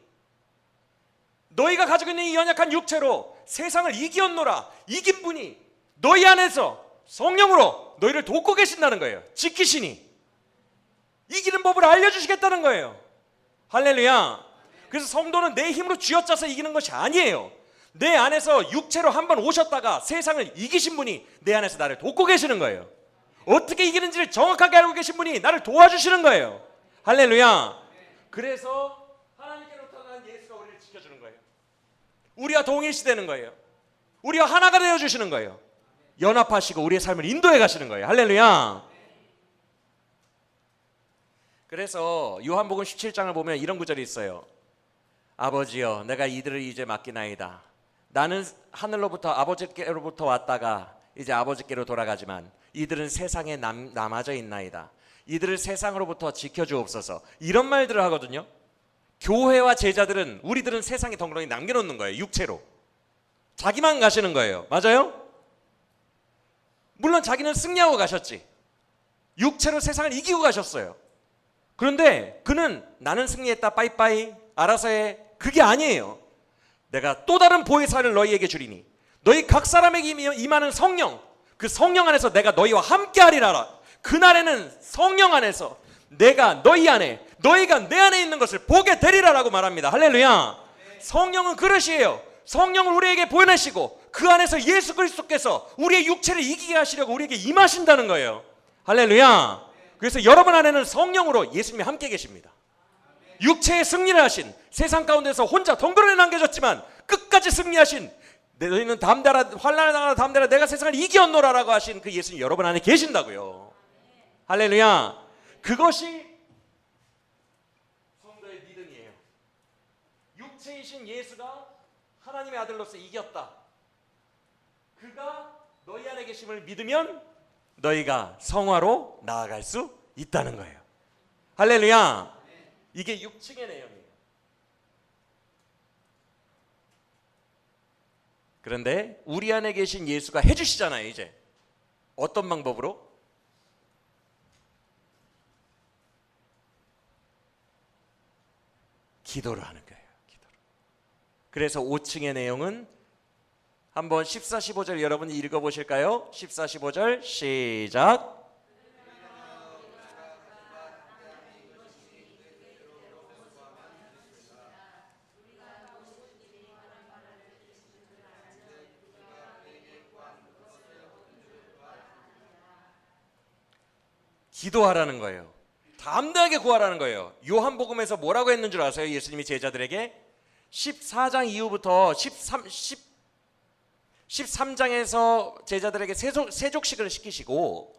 Speaker 1: 너희가 가지고 있는 이 연약한 육체로 세상을 이겼노라. 이긴 분이 너희 안에서 성령으로 너희를 돕고 계신다는 거예요. 지키시니 이기는 법을 알려주시겠다는 거예요. 할렐루야. 그래서 성도는 내 힘으로 쥐어짜서 이기는 것이 아니에요. 내 안에서 육체로 한번 오셨다가 세상을 이기신 분이 내 안에서 나를 돕고 계시는 거예요. 어떻게 이기는지를 정확하게 알고 계신 분이 나를 도와주시는 거예요. 할렐루야. 그래서 하나님께로부터 난 예수가 우리를 지켜주는 거예요. 우리와 동일시되는 거예요. 우리와 하나가 되어주시는 거예요. 연합하시고 우리의 삶을 인도해 가시는 거예요. 할렐루야. 그래서 요한복음 17장을 보면 이런 구절이 있어요. 아버지여, 내가 이들을 이제 맡기나이다. 나는 하늘로부터 아버지께로부터 왔다가 이제 아버지께로 돌아가지만 이들은 세상에 남아져 있나이다. 이들을 세상으로부터 지켜주옵소서. 이런 말들을 하거든요. 교회와 제자들은 우리들은 세상에 덩그러니 남겨놓는 거예요. 육체로. 자기만 가시는 거예요. 맞아요? 물론 자기는 승리하고 가셨지. 육체로 세상을 이기고 가셨어요. 그런데 그는 나는 승리했다 빠이빠이 알아서 해. 그게 아니에요. 내가 또 다른 보혜사를 너희에게 주리니 너희 각 사람에게 임하는 성령, 그 성령 안에서 내가 너희와 함께 하리라. 그날에는 성령 안에서 내가 너희 안에, 너희가 내 안에 있는 것을 보게 되리라라고 말합니다. 할렐루야. 성령은 그릇이에요. 성령을 우리에게 보내시고 그 안에서 예수 그리스도께서 우리의 육체를 이기게 하시려고 우리에게 임하신다는 거예요. 할렐루야. 그래서 여러분 안에는 성령으로 예수님이 함께 계십니다. 육체의 승리를 하신, 세상 가운데서 혼자 덩그러니 남겨졌지만 끝까지 승리하신, 너희는 담대하라, 환난을 당하라 담대하라, 내가 세상을 이겼노라라고 하신 그 예수님 여러분 안에 계신다고요. 할렐루야. 그것이 성도의 믿음이에요. 육체이신 예수가 하나님의 아들로서 이겼다. 그가 너희 안에 계심을 믿으면 너희가 성화로 나아갈 수 있다는 거예요. 할렐루야. 이게 6층의 내용이에요. 그런데 우리 안에 계신 예수가 해주시잖아요. 이제 어떤 방법으로? 기도를 하는 거예요. 기도로. 그래서 5층의 내용은 한번 14, 15절 여러분이 읽어보실까요? 14, 15절 시작. 기도하라는 거예요. 담대하게 구하라는 거예요. 요한복음에서 뭐라고 했는 줄 아세요? 예수님이 제자들에게 14장 이후부터 13장에서 제자들에게 세족식을 시키시고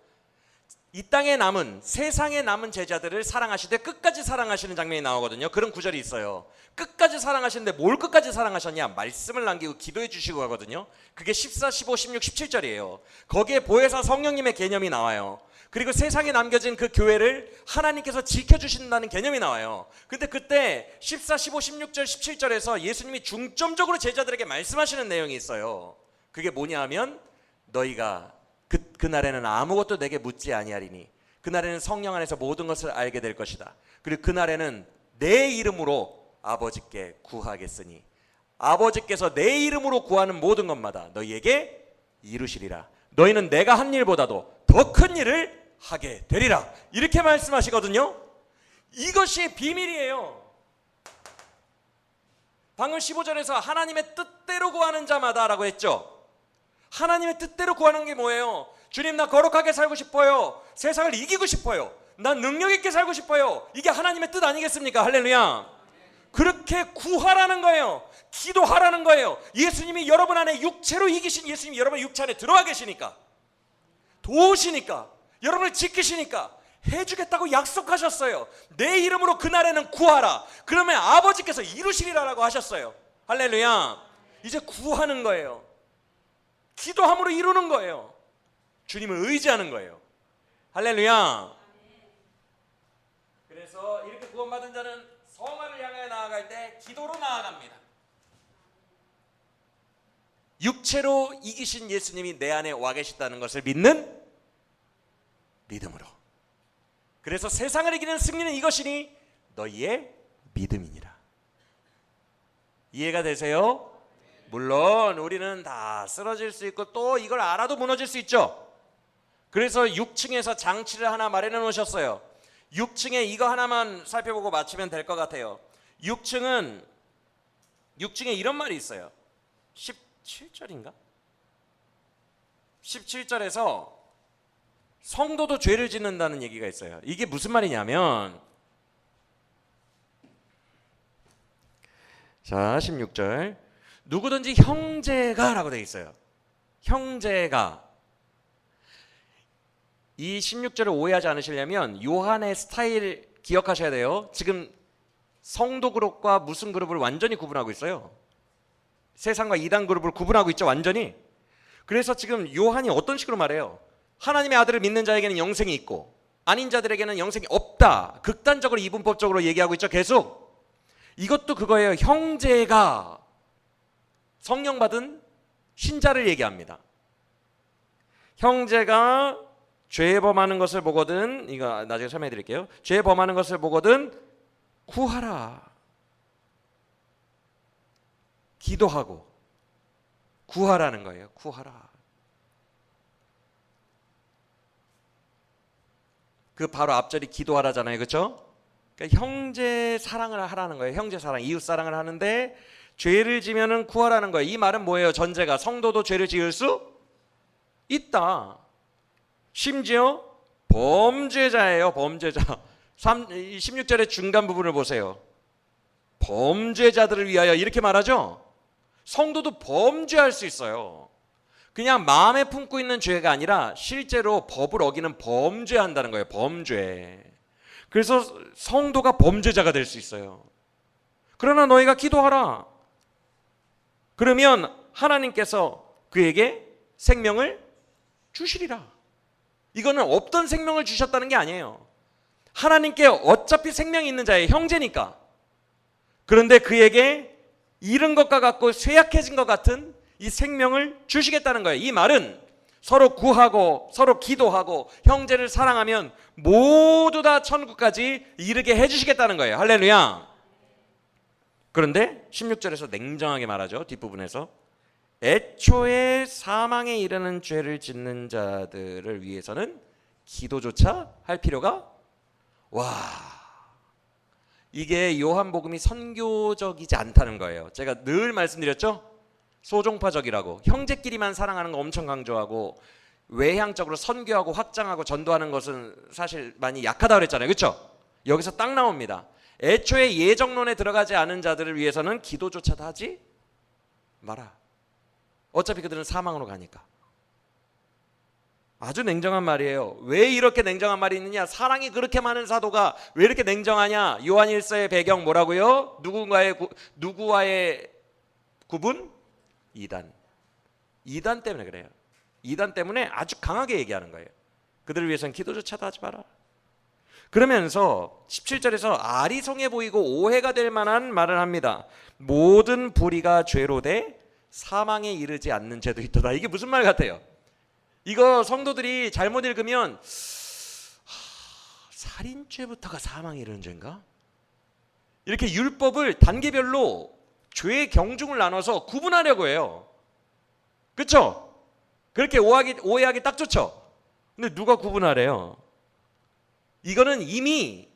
Speaker 1: 이 땅에 남은, 세상에 남은 제자들을 사랑하시되 끝까지 사랑하시는 장면이 나오거든요. 그런 구절이 있어요. 끝까지 사랑하시는데 뭘 끝까지 사랑하셨냐? 말씀을 남기고 기도해 주시고 하거든요. 그게 14, 15, 16, 17절이에요. 거기에 보혜사 성령님의 개념이 나와요. 그리고 세상에 남겨진 그 교회를 하나님께서 지켜주신다는 개념이 나와요. 근데 그때 14, 15, 16절, 17절에서 예수님이 중점적으로 제자들에게 말씀하시는 내용이 있어요. 그게 뭐냐 하면 너희가 그날에는 아무것도 내게 묻지 아니하리니 그날에는 성령 안에서 모든 것을 알게 될 것이다. 그리고 그날에는 내 이름으로 아버지께 구하겠으니 아버지께서 내 이름으로 구하는 모든 것마다 너희에게 이루시리라. 너희는 내가 한 일보다도 더 큰 일을 하게 되리라. 이렇게 말씀하시거든요. 이것이 비밀이에요. 방금 15절에서 하나님의 뜻대로 구하는 자마다 라고 했죠. 하나님의 뜻대로 구하는 게 뭐예요? 주님, 나 거룩하게 살고 싶어요. 세상을 이기고 싶어요. 난 능력 있게 살고 싶어요. 이게 하나님의 뜻 아니겠습니까? 할렐루야. 그렇게 구하라는 거예요. 기도하라는 거예요. 예수님이 여러분 안에 육체로 이기신 예수님이 여러분 육체 안에 들어와 계시니까, 도우시니까, 여러분을 지키시니까 해주겠다고 약속하셨어요. 내 이름으로 그날에는 구하라. 그러면 아버지께서 이루시리라라고 하셨어요. 할렐루야. 이제 구하는 거예요. 기도함으로 이루는 거예요. 주님을 의지하는 거예요. 할렐루야. 그래서 이렇게 구원받은 자는 성화를 향해 나아갈 때 기도로 나아갑니다. 육체로 이기신 예수님이 내 안에 와 계시다는 것을 믿는 믿음으로. 그래서 세상을 이기는 승리는 이것이니 너희의 믿음이니라. 이해가 되세요? 물론 우리는 다 쓰러질 수 있고 또 이걸 알아도 무너질 수 있죠. 그래서 6층에서 장치를 하나 마련해 놓으셨어요. 6층에 이거 하나만 살펴보고 마치면 될 것 같아요. 6층에 이런 말이 있어요. 17절인가? 17절에서 성도도 죄를 짓는다는 얘기가 있어요. 이게 무슨 말이냐면, 자 16절, 누구든지 형제가 라고 되어 있어요. 형제가. 이 16절을 오해하지 않으시려면 요한의 스타일 기억하셔야 돼요. 지금 성도 그룹과 무슨 그룹을 완전히 구분하고 있어요. 세상과 이단 그룹을 구분하고 있죠, 완전히. 그래서 지금 요한이 어떤 식으로 말해요? 하나님의 아들을 믿는 자에게는 영생이 있고 아닌 자들에게는 영생이 없다. 극단적으로 이분법적으로 얘기하고 있죠, 계속. 이것도 그거예요. 형제가 성령 받은 신자를 얘기합니다. 형제가 죄 범하는 것을 보거든, 이거 나중에 설명해 드릴게요. 죄 범하는 것을 보거든 구하라. 기도하고 구하라는 거예요. 구하라. 그 바로 앞절이 기도하라잖아요. 그렇죠? 그러니까 형제 사랑을 하라는 거예요. 형제 사랑, 이웃 사랑을 하는데 죄를 지면은 구하라는 거예요. 이 말은 뭐예요? 전제가 성도도 죄를 지을 수 있다. 심지어 범죄자예요. 범죄자. 16절의 중간 부분을 보세요. 범죄자들을 위하여 이렇게 말하죠. 성도도 범죄할 수 있어요. 그냥 마음에 품고 있는 죄가 아니라 실제로 법을 어기는 범죄한다는 거예요. 범죄. 그래서 성도가 범죄자가 될 수 있어요. 그러나 너희가 기도하라. 그러면 하나님께서 그에게 생명을 주시리라. 이거는 없던 생명을 주셨다는 게 아니에요. 하나님께 어차피 생명이 있는 자의 형제니까. 그런데 그에게 잃은 것과 같고 쇠약해진 것 같은 이 생명을 주시겠다는 거예요. 이 말은 서로 구하고 서로 기도하고 형제를 사랑하면 모두 다 천국까지 이르게 해주시겠다는 거예요. 할렐루야. 그런데 16절에서 냉정하게 말하죠. 뒷부분에서 애초에 사망에 이르는 죄를 짓는 자들을 위해서는 기도조차 할 필요가, 이게 요한복음이 선교적이지 않다는 거예요. 제가 늘 말씀드렸죠. 소종파적이라고. 형제끼리만 사랑하는 거 엄청 강조하고 외향적으로 선교하고 확장하고 전도하는 것은 사실 많이 약하다고 그랬잖아요. 그렇죠? 여기서 딱 나옵니다. 애초에 예정론에 들어가지 않은 자들을 위해서는 기도조차도 하지 마라. 어차피 그들은 사망으로 가니까. 아주 냉정한 말이에요. 왜 이렇게 냉정한 말이 있느냐? 사랑이 그렇게 많은 사도가 왜 이렇게 냉정하냐? 요한일서의 배경 뭐라고요? 누구와의 구분? 이단 때문에 그래요. 이단 때문에 아주 강하게 얘기하는 거예요. 그들을 위해서는 기도조차도 하지 마라. 그러면서 17절에서 아리송해 보이고 오해가 될 만한 말을 합니다. 모든 불의가 죄로 돼 사망에 이르지 않는 죄도 있도다. 이게 무슨 말 같아요? 이거 성도들이 잘못 읽으면 살인죄부터가 사망에 이르는 죄인가? 이렇게 율법을 단계별로 죄의 경중을 나눠서 구분하려고 해요. 그렇죠? 그렇게 오해하기 딱 좋죠? 근데 누가 구분하래요? 이거는 이미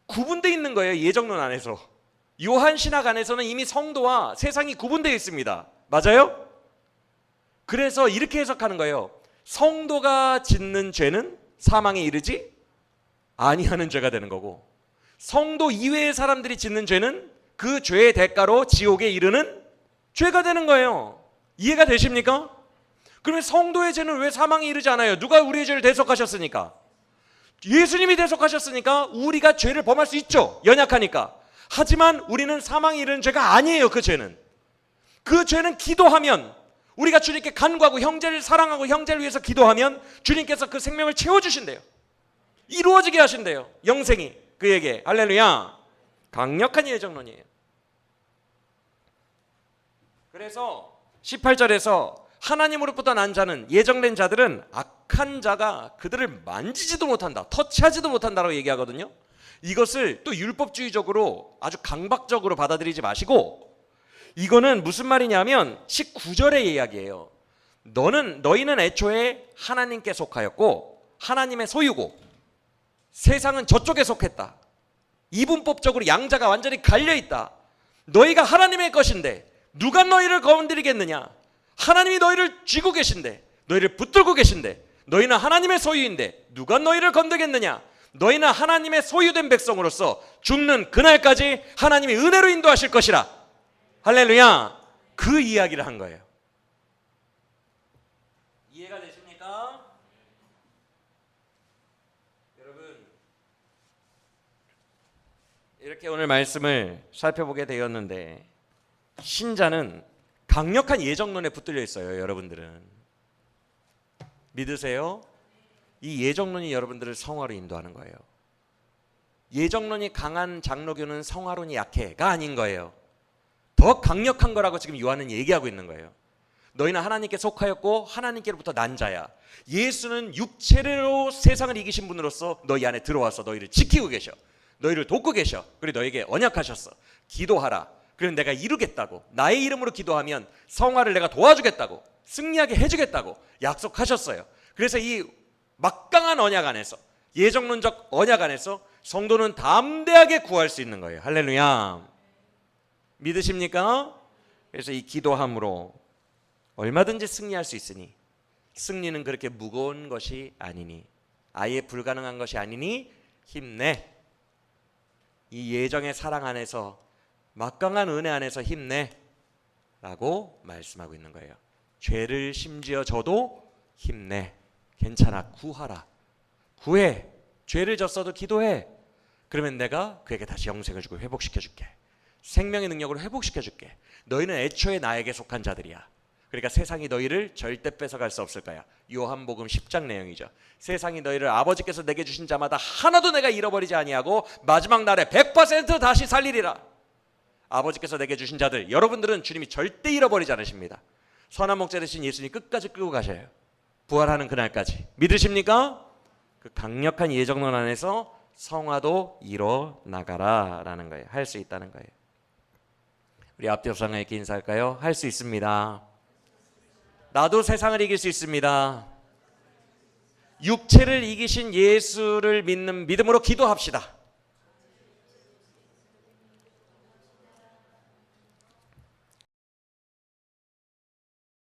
Speaker 1: 구분되어 있는 거예요. 예정론 안에서. 요한 신학 안에서는 이미 성도와 세상이 구분되어 있습니다. 맞아요? 그래서 이렇게 해석하는 거예요. 성도가 짓는 죄는 사망에 이르지 아니하는 죄가 되는 거고, 성도 이외의 사람들이 짓는 죄는 그 죄의 대가로 지옥에 이르는 죄가 되는 거예요. 이해가 되십니까? 그러면 성도의 죄는 왜 사망에 이르지 않아요? 누가 우리의 죄를 대속하셨으니까? 예수님이 대속하셨으니까 우리가 죄를 범할 수 있죠. 연약하니까. 하지만 우리는 사망에 이르는 죄가 아니에요. 그 죄는. 그 죄는 기도하면, 우리가 주님께 간구하고 형제를 사랑하고 형제를 위해서 기도하면 주님께서 그 생명을 채워주신대요. 이루어지게 하신대요. 영생이 그에게. 할렐루야. 강력한 예정론이에요. 그래서 18절에서 하나님으로부터 난 자는, 예정된 자들은 악한 자가 그들을 만지지도 못한다, 터치하지도 못한다라고 얘기하거든요. 이것을 또 율법주의적으로 아주 강박적으로 받아들이지 마시고, 이거는 무슨 말이냐면 19절의 이야기예요. 너희는 애초에 하나님께 속하였고 하나님의 소유고 세상은 저쪽에 속했다. 이분법적으로 양자가 완전히 갈려있다. 너희가 하나님의 것인데 누가 너희를 건드리겠느냐? 하나님이 너희를 쥐고 계신데, 너희를 붙들고 계신데, 너희는 하나님의 소유인데 누가 너희를 건드리겠느냐? 너희는 하나님의 소유된 백성으로서 죽는 그날까지 하나님이 은혜로 인도하실 것이라. 할렐루야. 그 이야기를 한 거예요. 이해가 되십니까? 여러분, 이렇게 오늘 말씀을 살펴보게 되었는데, 신자는 강력한 예정론에 붙들려 있어요. 여러분들은 믿으세요? 이 예정론이 여러분들을 성화로 인도하는 거예요. 예정론이 강한 장로교는 성화론이 약해가 아닌 거예요. 더 강력한 거라고 지금 요한은 얘기하고 있는 거예요. 너희는 하나님께 속하였고 하나님께로부터 난 자야. 예수는 육체로 세상을 이기신 분으로서 너희 안에 들어와서 너희를 지키고 계셔. 너희를 돕고 계셔. 그리고 너에게 언약하셨어. 기도하라. 그래서 내가 이루겠다고, 나의 이름으로 기도하면 성화를 내가 도와주겠다고, 승리하게 해주겠다고 약속하셨어요. 그래서 이 막강한 언약 안에서, 예정론적 언약 안에서 성도는 담대하게 구할 수 있는 거예요. 할렐루야. 믿으십니까? 그래서 이 기도함으로 얼마든지 승리할 수 있으니, 승리는 그렇게 무거운 것이 아니니, 아예 불가능한 것이 아니니 힘내. 이 예정의 사랑 안에서, 막강한 은혜 안에서 힘내 라고 말씀하고 있는 거예요. 죄를 심지어 져도 힘내. 괜찮아. 구하라. 구해. 죄를 졌어도 기도해. 그러면 내가 그에게 다시 영생을 주고 회복시켜줄게. 생명의 능력으로 회복시켜줄게. 너희는 애초에 나에게 속한 자들이야. 그러니까 세상이 너희를 절대 뺏어갈 수 없을 거야. 요한복음 10장 내용이죠. 세상이 너희를 아버지께서 내게 주신 자마다 하나도 내가 잃어버리지 아니하고 마지막 날에 100% 다시 살리리라. 아버지께서 내게 주신 자들, 여러분들은 주님이 절대 잃어버리지 않으십니다. 선한 목자 되신 예수님 끝까지 끌고 가셔요. 부활하는 그날까지. 믿으십니까? 그 강력한 예정론 안에서 성화도 이뤄나가라 라는 거예요. 할 수 있다는 거예요. 우리 앞뒤 옆사람에게 인사할까요? 할 수 있습니다. 나도 세상을 이길 수 있습니다. 육체를 이기신 예수를 믿는 믿음으로 기도합시다.